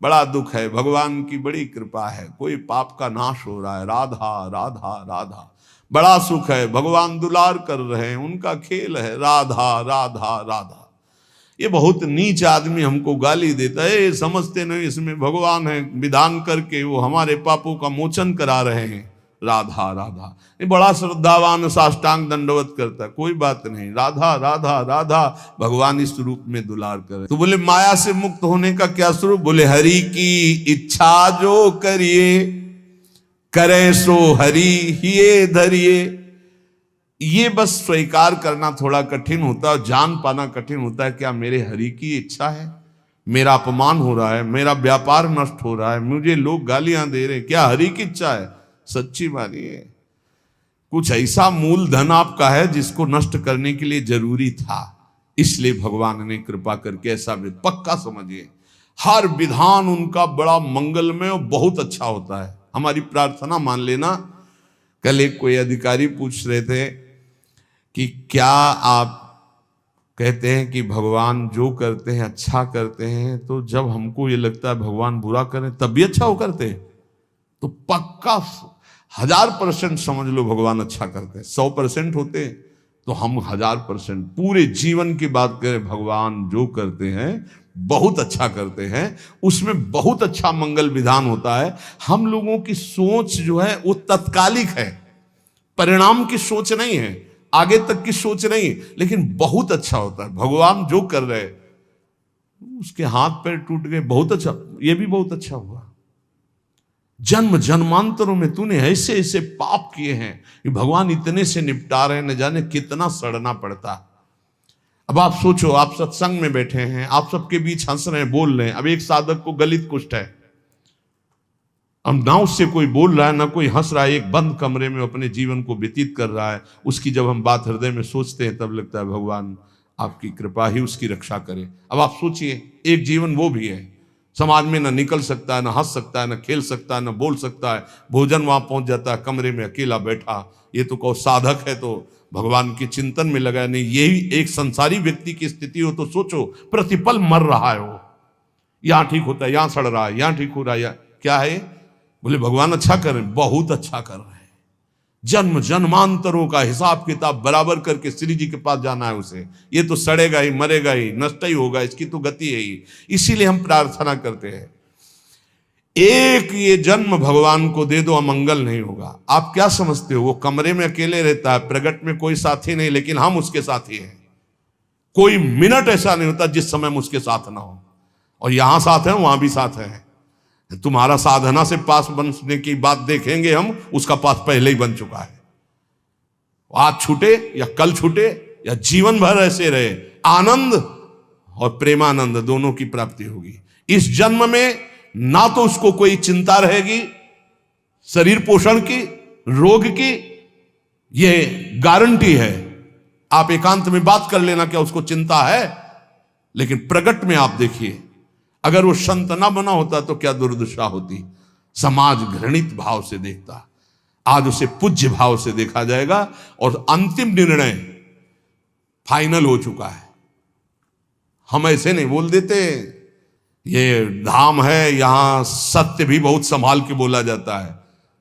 बड़ा दुख है, भगवान की बड़ी कृपा है, कोई पाप का नाश हो रहा है। राधा राधा राधा, बड़ा सुख है, भगवान दुलार कर रहे हैं, उनका खेल है। राधा राधा राधा। ये बहुत नीच आदमी हमको गाली देता है, समझते नहीं इसमें भगवान है, विधान करके वो हमारे पापों का मोचन करा रहे हैं। राधा राधा, ये बड़ा श्रद्धावान साष्टांग दंडवत करता है, कोई बात नहीं। राधा राधा राधा, भगवान इस रूप में दुलार करे। तो बोले माया से मुक्त होने का क्या स्वरूप? बोले हरि की इच्छा जो करिए, करें सो हरि हिये धरिए। ये बस स्वीकार करना थोड़ा कठिन होता है, जान पाना कठिन होता है। क्या मेरे हरि की इच्छा है? मेरा अपमान हो रहा है, मेरा व्यापार नष्ट हो रहा है, मुझे लोग गालियां दे रहे हैं, क्या हरि की इच्छा है? सच्ची मानिए कुछ ऐसा मूलधन आपका है जिसको नष्ट करने के लिए जरूरी था, इसलिए भगवान ने कृपा करके ऐसा पक्का समझिए हर विधान उनका बड़ा मंगलमय और बहुत अच्छा होता है। हमारी प्रार्थना मान लेना। कल एक कोई अधिकारी पूछ रहे थे कि क्या आप कहते हैं कि भगवान जो करते हैं अच्छा करते हैं, तो जब हमको ये लगता है भगवान बुरा करें तब भी अच्छा हो करते हैं? तो पक्का 1000% समझ लो भगवान अच्छा करते हैं। 100% होते तो हम 1000% पूरे जीवन की बात करें, भगवान जो करते हैं बहुत अच्छा करते हैं, उसमें बहुत अच्छा मंगल विधान होता है। हम लोगों की सोच जो है वो तत्कालिक है, परिणाम की सोच नहीं है, आगे तक की सोच नहीं, लेकिन बहुत अच्छा होता है। भगवान जो कर रहे, उसके हाथ पैर टूट गए, बहुत अच्छा, ये भी बहुत अच्छा हुआ। जन्म जन्मांतरों में तूने ऐसे ऐसे पाप किए हैं कि भगवान इतने से निपटा रहे, न जाने कितना सड़ना पड़ता। अब आप सोचो, आप सत्संग में बैठे हैं, आप सबके बीच हंस रहे हैं, बोल रहे हैं। अब एक साधक को गलित कुष्ठ है, अब ना उससे कोई बोल रहा है ना कोई हंस रहा है, एक बंद कमरे में अपने जीवन को व्यतीत कर रहा है। उसकी जब हम बात हृदय में सोचते हैं तब लगता है भगवान आपकी कृपा ही उसकी रक्षा करे। अब आप सोचिए, एक जीवन वो भी है, समाज में ना निकल सकता है, ना हंस सकता है, ना खेल सकता है, ना बोल सकता है, भोजन वहां पहुंच जाता है, कमरे में अकेला बैठा। ये तो कहो साधक है तो भगवान के चिंतन में लगा नहीं। यही एक संसारी व्यक्ति की स्थिति हो तो सोचो, प्रतिपल मर रहा है वो, यहां ठीक होता है, यहां सड़ रहा है, यहां ठीक हो रहा है, क्या है? बोले भगवान अच्छा कर रहे हैं, बहुत अच्छा कर रहे हैं। जन्म जन्मांतरों का हिसाब किताब बराबर करके श्री जी के पास जाना है उसे। ये तो सड़ेगा ही, मरेगा ही, नष्ट ही होगा, इसकी तो गति है ही। इसीलिए हम प्रार्थना करते हैं, एक ये जन्म भगवान को दे दो, अमंगल नहीं होगा। आप क्या समझते हो, वो कमरे में अकेले रहता है, प्रगट में कोई साथी नहीं, लेकिन हम उसके साथी हैं। कोई मिनट ऐसा नहीं होता जिस समय हम उसके साथ ना हो, और यहां साथ है, वहां भी साथ है। तुम्हारा साधना से पास बनने की बात देखेंगे हम, उसका पास पहले ही बन चुका है। आज छूटे या कल छूटे या जीवन भर ऐसे रहे, आनंद और प्रेमानंद दोनों की प्राप्ति होगी। इस जन्म में ना तो उसको कोई चिंता रहेगी शरीर पोषण की, रोग की, ये गारंटी है। आप एकांत में बात कर लेना क्या उसको चिंता है, लेकिन प्रगट में आप देखिए, अगर वो संत ना बना होता तो क्या दुर्दशा होती। समाज घृणित भाव से देखता, आज उसे पूज्य भाव से देखा जाएगा, और अंतिम निर्णय फाइनल हो चुका है। हम ऐसे नहीं बोल देते, ये धाम है यहां सत्य भी बहुत संभाल के बोला जाता है।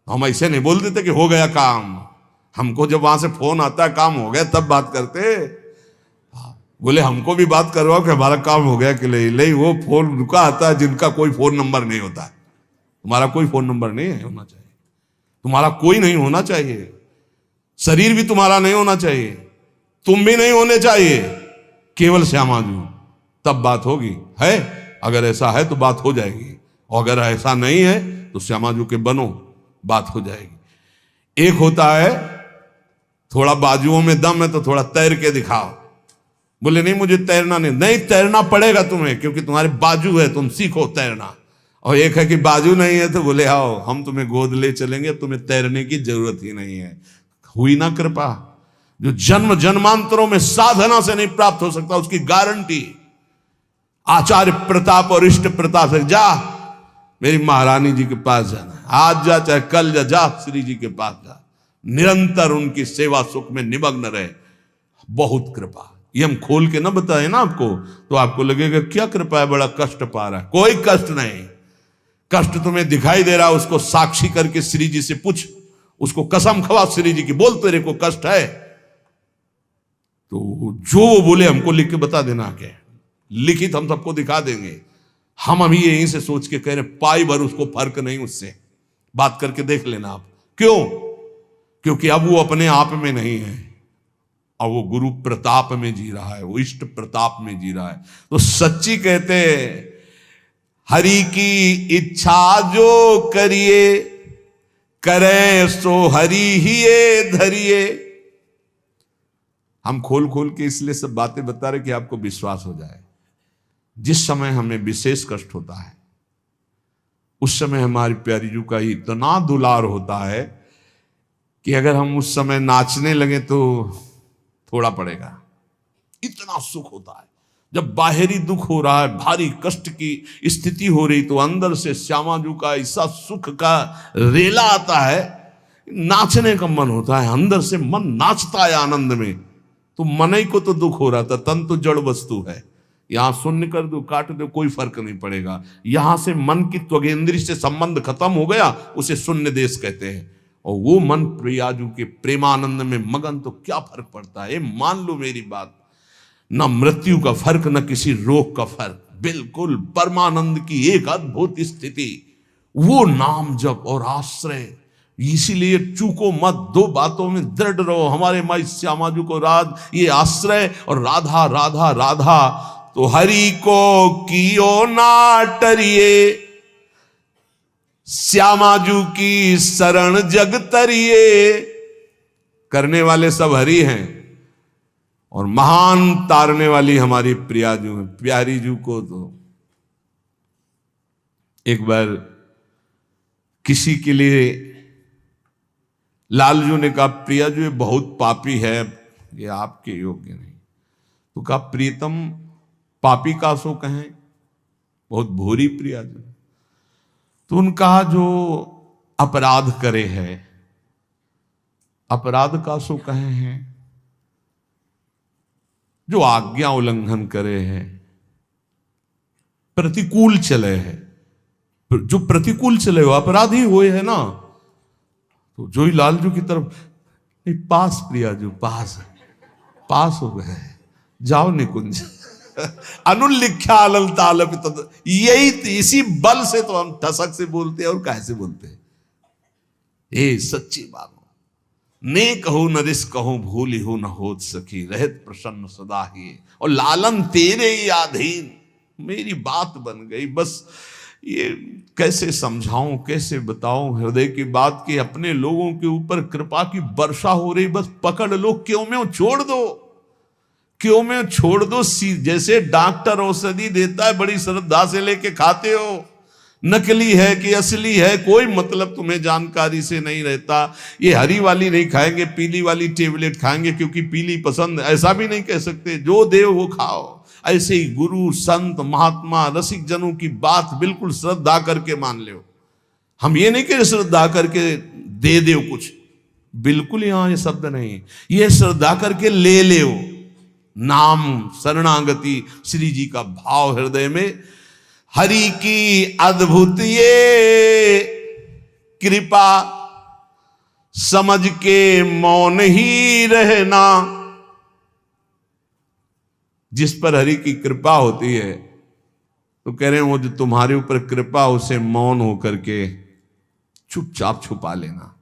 हम ऐसे नहीं बोल देते कि हो गया काम। हमको जब वहां से फोन आता है काम हो गया तब बात करते। बोले हमको भी बात करवाओ कि हमारा काम हो गया कि नहीं। वो फोन रुका आता है जिनका कोई फोन नंबर नहीं होता है। तुम्हारा कोई फोन नंबर नहीं है, होना चाहिए, तुम्हारा कोई नहीं होना चाहिए, शरीर भी तुम्हारा नहीं होना चाहिए, तुम भी नहीं होने चाहिए, केवल श्यामाजू, तब बात होगी। है अगर ऐसा है तो बात हो जाएगी, और अगर ऐसा नहीं है तो श्यामाजू के बनो, बात हो जाएगी। एक होता है थोड़ा बाजुओं में दम है तो थोड़ा तैर के दिखाओ। बोले नहीं मुझे तैरना नहीं तैरना पड़ेगा तुम्हें, क्योंकि तुम्हारे बाजू है, तुम सीखो तैरना। और एक है कि बाजू नहीं है तो बोले आओ हम तुम्हें गोद ले चलेंगे, तुम्हें तैरने की जरूरत ही नहीं है। हुई ना कृपा। जो जन्म जन्मांतरों में साधना से नहीं प्राप्त हो सकता, उसकी गारंटी आचार्य प्रताप और इष्ट प्रताप से। जा मेरी महारानी जी के पास जाना, आज जा चाहे कल जा श्री जी के पास जा, निरंतर उनकी सेवा सुख में निमग्न रहे। बहुत कृपा। ये हम खोल के ना बताए ना आपको तो आपको लगेगा क्या कृपा है, बड़ा कष्ट पा रहा है। कोई कष्ट नहीं, कष्ट तुम्हें दिखाई दे रहा है, उसको साक्षी करके श्री जी से पूछ, उसको कसम खवा श्री जी की, बोल तेरे को कष्ट है तो जो वो बोले हमको लिख के बता देना, क्या लिखित हम सबको दिखा देंगे। हम अभी यहीं से सोच के कह रहे पाई भर उसको फर्क नहीं, उससे बात करके देख लेना आप। क्यों? क्योंकि अब वो अपने आप में नहीं है, और वो गुरु प्रताप में जी रहा है, वो इष्ट प्रताप में जी रहा है। तो सच्ची कहते हरि की इच्छा जो करिए, करे सो हरि ही धरिए। हम खोल खोल के इसलिए सब बातें बता रहे कि आपको विश्वास हो जाए। जिस समय हमें विशेष कष्ट होता है उस समय हमारी प्यारी जू का इतना दुलार होता है कि अगर हम उस समय नाचने लगे तो थोड़ा पड़ेगा, इतना सुख होता है। जब बाहरी दुख हो रहा है, भारी कष्ट की स्थिति हो रही, तो अंदर से श्यामा जू का ऐसा सुख का रेला आता है, नाचने का मन होता है, अंदर से मन नाचता है आनंद में। तो मन ही को तो दुख हो रहा था, तन तो जड़ वस्तु है, यहां शून्य कर दो काट दो कोई फर्क नहीं पड़ेगा। यहां से मन की त्वगेंद्री से संबंध खत्म हो गया, उसे शून्य देश कहते हैं। और वो मन प्रियाजू के प्रेमानंद में मगन, तो क्या फर्क पड़ता है। मान लो मेरी बात, न मृत्यु का फर्क न किसी रोग का फर्क, बिल्कुल परमानंद की एक अद्भुत स्थिति, वो नाम जप और आश्रय। इसीलिए चूको मत, दो बातों में दृढ़ रहो। हमारे माई श्यामाजू को राज ये आश्रय और राधा राधा राधा, तो हरि को कियो ना टरिए, श्यामाजू की शरण जग तरिए। करने वाले सब हरि हैं और महान तारने वाली हमारी प्रियाजू है। प्यारी जू को तो एक बार किसी के लिए लालजू ने कहा, प्रियाजू ये बहुत पापी है, ये आपके योग्य नहीं। तो कहा, प्रीतम पापी का सो कहें, बहुत भोरी प्रियाजू। तो उनका जो अपराध करे है, अपराध का सो कहे हैं, जो आज्ञा उल्लंघन करे है, प्रतिकूल चले है, जो प्रतिकूल चले हो अपराधी हुए है ना। तो जो ही लालजू की तरफ, नहीं पास प्रियाजू पास हो गए, जाओ निकुंज अनुल्लिख्या अलल तालपित। यही इसी बल से तो हम ठसक से बोलते हैं और कैसे बोलते हैं। ये सच्ची बात हो, ने कहूं नरिस कहूं भूली हो न होत सखी, रहत प्रसन्न सदा ही, और लालन तेरे ही अधीन। मेरी बात बन गई, बस ये कैसे समझाऊं, कैसे बताऊं हृदय की बात की। अपने लोगों के ऊपर कृपा की वर्षा हो रही, बस पकड़ लो, क्यों में छोड़ दो, क्यों में छोड़ दो। जैसे डॉक्टर औषधि देता है, बड़ी श्रद्धा से लेके खाते हो, नकली है कि असली है कोई मतलब तुम्हें जानकारी से नहीं रहता। ये हरी वाली नहीं खाएंगे, पीली वाली टेबलेट खाएंगे क्योंकि पीली पसंद, ऐसा भी नहीं कह सकते। जो देव वो खाओ। ऐसे ही गुरु संत महात्मा रसिक जनों की बात बिल्कुल श्रद्धा करके मान लो। हम ये नहीं कह श्रद्धा करके दे दो कुछ, बिल्कुल यहां ये शब्द नहीं, ये श्रद्धा करके ले लो। नाम शरणागति श्री जी का भाव हृदय में, हरि की अद्भुत ये कृपा, समझ के मौन ही रहना। जिस पर हरि की कृपा होती है, तो कह रहे हैं वो जो तुम्हारे ऊपर कृपा, उसे मौन होकर के चुपचाप छुपा लेना।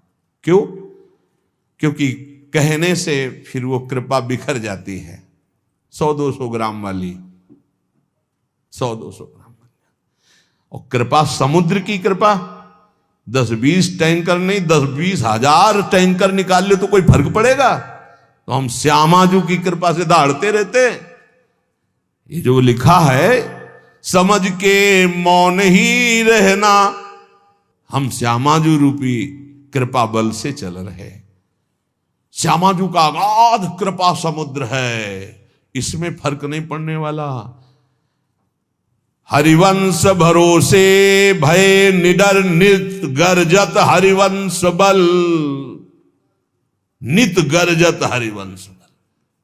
क्यों? क्योंकि कहने से फिर वो कृपा बिखर जाती है। 100-200 ग्राम वाली, 100-200 ग्राम वाली। और कृपा समुद्र की कृपा, 10-20 टैंकर नहीं, 10-20 हजार टैंकर निकाल ले तो कोई फर्क पड़ेगा? तो हम श्यामाजू की कृपा से दहाड़ते रहते। ये जो लिखा है, समझ के मौन ही रहना, हम श्यामाजू रूपी कृपा बल से चल रहे। श्यामाजू का अगाध कृपा समुद्र है, इसमें फर्क नहीं पड़ने वाला। हरिवंश भरोसे भय निडर नित गर्जत हरिवंश बल, नित गर्जत हरिवंश बल।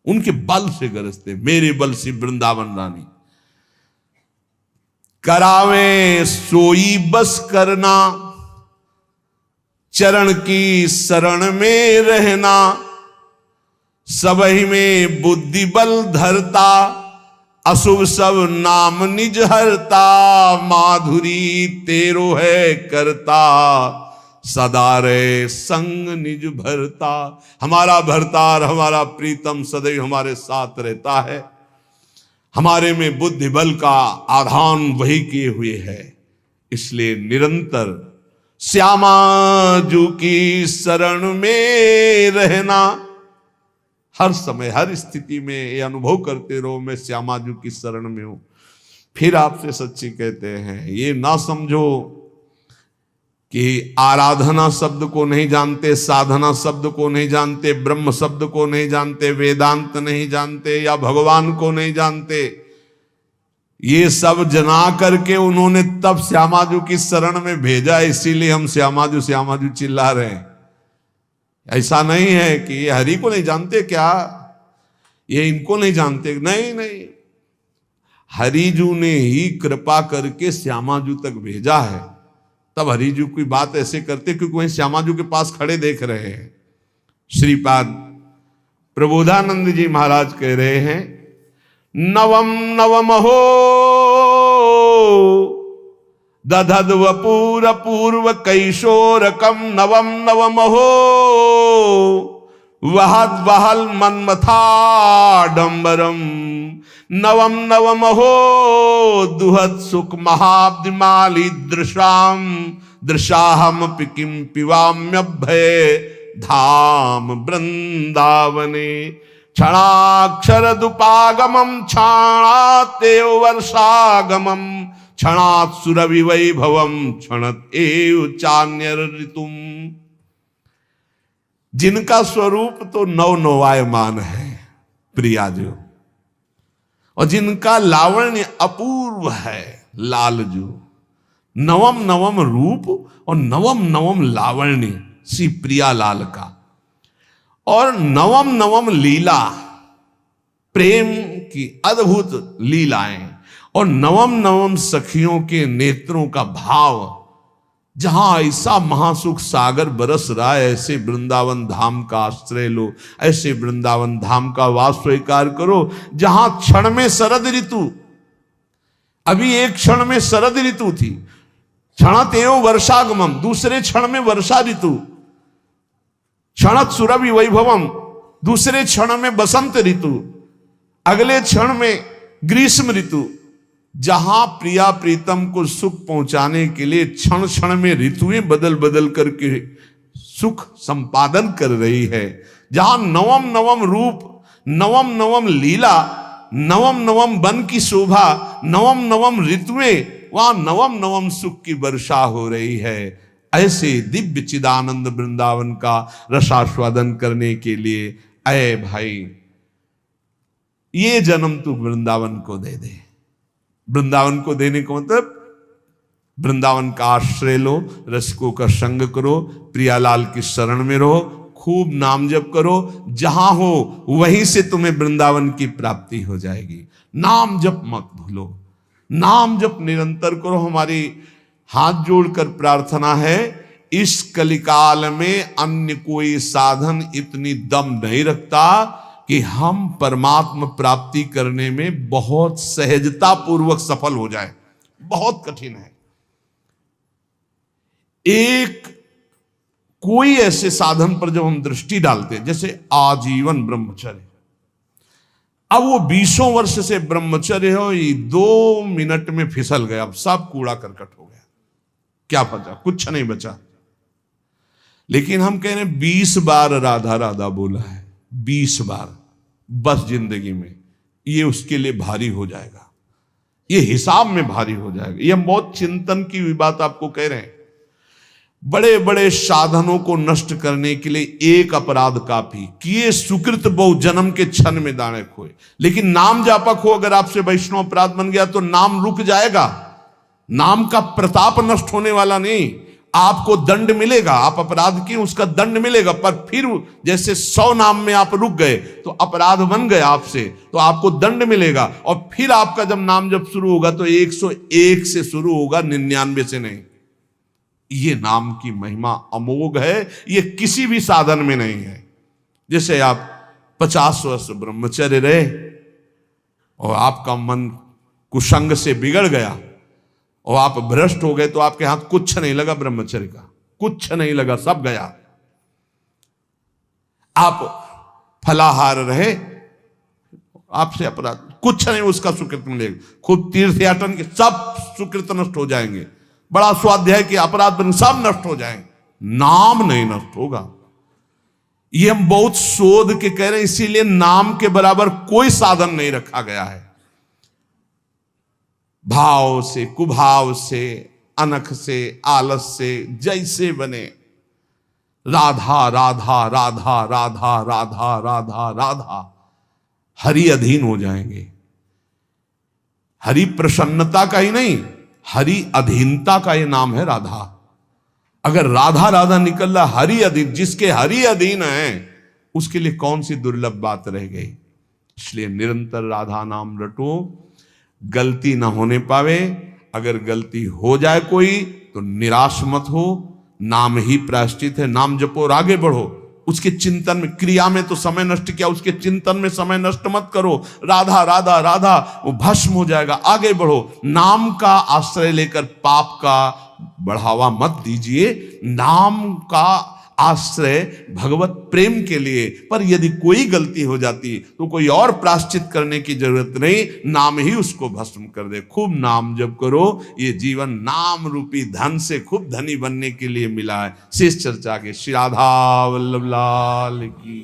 उनके बल से गरजते, मेरे बल से वृंदावन रानी। करावे सोई बस करना, चरण की शरण में रहना, सबही में बुद्धि बल धरता, अशुभ सब नाम निज हरता, माधुरी तेरो है करता, सदा रे संग निज भरता। हमारा भरतार, हमारा प्रीतम सदैव हमारे साथ रहता है। हमारे में बुद्धि बल का आधान वही किए हुए है। इसलिए निरंतर श्यामाजू की शरण में रहना, हर समय हर स्थिति में ये अनुभव करते रहो, मैं श्यामाजू की शरण में हूं। फिर आपसे सच्ची कहते हैं, ये ना समझो कि आराधना शब्द को नहीं जानते, साधना शब्द को नहीं जानते, ब्रह्म शब्द को नहीं जानते, वेदांत नहीं जानते, या भगवान को नहीं जानते। ये सब जना करके उन्होंने तब श्यामाजू की शरण में भेजा, इसीलिए हम श्यामाजू श्यामाजू चिल्ला रहे हैं। ऐसा नहीं है कि ये हरि को नहीं जानते क्या, ये इनको नहीं जानते, नहीं नहीं, हरिजू ने ही कृपा करके श्यामाजू तक भेजा है। तब हरिजू की बात ऐसे करते क्योंकि वहीं श्यामाजू के पास खड़े देख रहे हैं। श्रीपाद प्रबोधानंद जी महाराज कह रहे हैं, नवम नवम हो दधद्व पूर पूर्व कैशोरकम, नवम नवम हो वहद वहल मन्मथाडंबरम, नवम नवम हो दुहत सुख महाब्दिमाली दृशाम, दृशाहम पिकिम पिवाम्यभय धाम वृंदावने, क्षणाक्षर दुपागमम क्षणातेव वर्षागमम, क्षणात् सुरभि वैभवम क्षणत एव चान्यर ऋतुम। जिनका स्वरूप तो नव नवायमान है प्रियाजू, और जिनका लावण्य अपूर्व है लालजू। नवम नवम रूप और नवम नवम लावण्य श्री प्रिया लाल का, और नवम नवम लीला, प्रेम की अद्भुत लीलाएं, और नवम नवम सखियों के नेत्रों का भाव। जहां ऐसा महासुख सागर बरस रहा है, ऐसे वृंदावन धाम का आश्रय लो, ऐसे वृंदावन धाम का वास स्वीकार करो, जहां क्षण में शरद ऋतु, अभी एक क्षण में शरद ऋतु थी, क्षणत एव वर्षागमम, दूसरे क्षण में वर्षा ऋतु, क्षणत सुरभि वैभवम, दूसरे क्षण में बसंत ऋतु, अगले क्षण में ग्रीष्म ऋतु। जहां प्रिया प्रीतम को सुख पहुंचाने के लिए क्षण क्षण में ऋतुएं बदल बदल करके सुख संपादन कर रही है, जहां नवम नवम रूप, नवम नवम लीला, नवम नवम वन की शोभा, नवम नवम ऋतुएं, वहां नवम नवम सुख की वर्षा हो रही है। ऐसे दिव्य चिदानंद वृंदावन का रसास्वादन करने के लिए अय भाई, ये जन्म तू वृंदावन को दे दे। वृंदावन को देने का मतलब वृंदावन का आश्रय लो, रसिकों का संग करो, प्रियालाल की शरण में रहो, खूब नाम जप करो, जहां हो वहीं से तुम्हें वृंदावन की प्राप्ति हो जाएगी। नाम जप मत भूलो, नाम जप निरंतर करो। हमारी हाथ जोड़कर प्रार्थना है, इस कलिकाल में अन्य कोई साधन इतनी दम नहीं रखता कि हम परमात्मा प्राप्ति करने में बहुत सहजता पूर्वक सफल हो जाए। बहुत कठिन है। एक कोई ऐसे साधन पर जब हम दृष्टि डालते हैं, जैसे आजीवन ब्रह्मचर्य, अब वो 20 वर्ष से ब्रह्मचर्य हो, ये 2 मिनट में फिसल गया, अब सब कूड़ा करकट हो गया, क्या बचा? कुछ नहीं बचा। लेकिन हम कह रहे हैं 20 बार राधा राधा बोला है, 20 बार बस जिंदगी में, ये उसके लिए भारी हो जाएगा, ये हिसाब में भारी हो जाएगा। ये हम बहुत चिंतन की हुई बात आपको कह रहे हैं। बड़े बड़े साधनों को नष्ट करने के लिए एक अपराध काफी, किए सुकृत बहु जन्म के क्षण में दाने खोए। लेकिन नाम जापक हो, अगर आपसे वैष्णव अपराध बन गया तो नाम रुक जाएगा, नाम का प्रताप नष्ट होने वाला नहीं। आपको दंड मिलेगा, आप अपराध किए उसका दंड मिलेगा, पर फिर जैसे 100 नाम में आप रुक गए तो अपराध बन गए आपसे, तो आपको दंड मिलेगा। और फिर आपका जब नाम जब शुरू होगा तो 101 से शुरू होगा, 99 से नहीं। ये नाम की महिमा अमोघ है, ये किसी भी साधन में नहीं है। जैसे आप 50 वर्ष ब्रह्मचर्य रहे और आपका मन कुसंग से बिगड़ गया और आप भ्रष्ट हो गए, तो आपके हाथ कुछ नहीं लगा, ब्रह्मचर्य का कुछ नहीं लगा, सब गया। आप फलाहार रहे, आपसे अपराध कुछ नहीं, उसका सुकृत मिलेगा। खुद तीर्थ याटन के सब सुकृत नष्ट हो जाएंगे, बड़ा स्वाध्याय के अपराध बन सब नष्ट हो जाएंगे, नाम नहीं नष्ट होगा। ये हम बहुत शोध के कह रहे हैं, इसीलिए नाम के बराबर कोई साधन नहीं रखा गया है। भाव से, कुभाव से, अनख से, आलस से, जैसे बने राधा राधा राधा राधा राधा राधा राधा, हरि अधीन हो जाएंगे। हरि प्रसन्नता का ही नहीं, हरि अधीनता का ये नाम है राधा। अगर राधा राधा निकल रहा हरि अधीन, जिसके हरि अधीन है उसके लिए कौन सी दुर्लभ बात रह गई। इसलिए निरंतर राधा नाम रटो, गलती ना होने पावे। अगर गलती हो जाए कोई तो निराश मत हो, नाम ही प्रायश्चित है। नाम जपो और आगे बढ़ो। उसके चिंतन में, क्रिया में तो समय नष्ट किया, उसके चिंतन में समय नष्ट मत करो। राधा राधा राधा, वो भस्म हो जाएगा। आगे बढ़ो। नाम का आश्रय लेकर पाप का बढ़ावा मत दीजिए। नाम का आश्रय भगवत प्रेम के लिए। पर यदि कोई गलती हो जाती तो कोई और प्रायश्चित करने की जरूरत नहीं, नाम ही उसको भस्म कर दे। खूब नाम जप करो। ये जीवन नाम रूपी धन से खूब धनी बनने के लिए मिला है। शेष चर्चा के श्री राधा वल्लभ लाल की।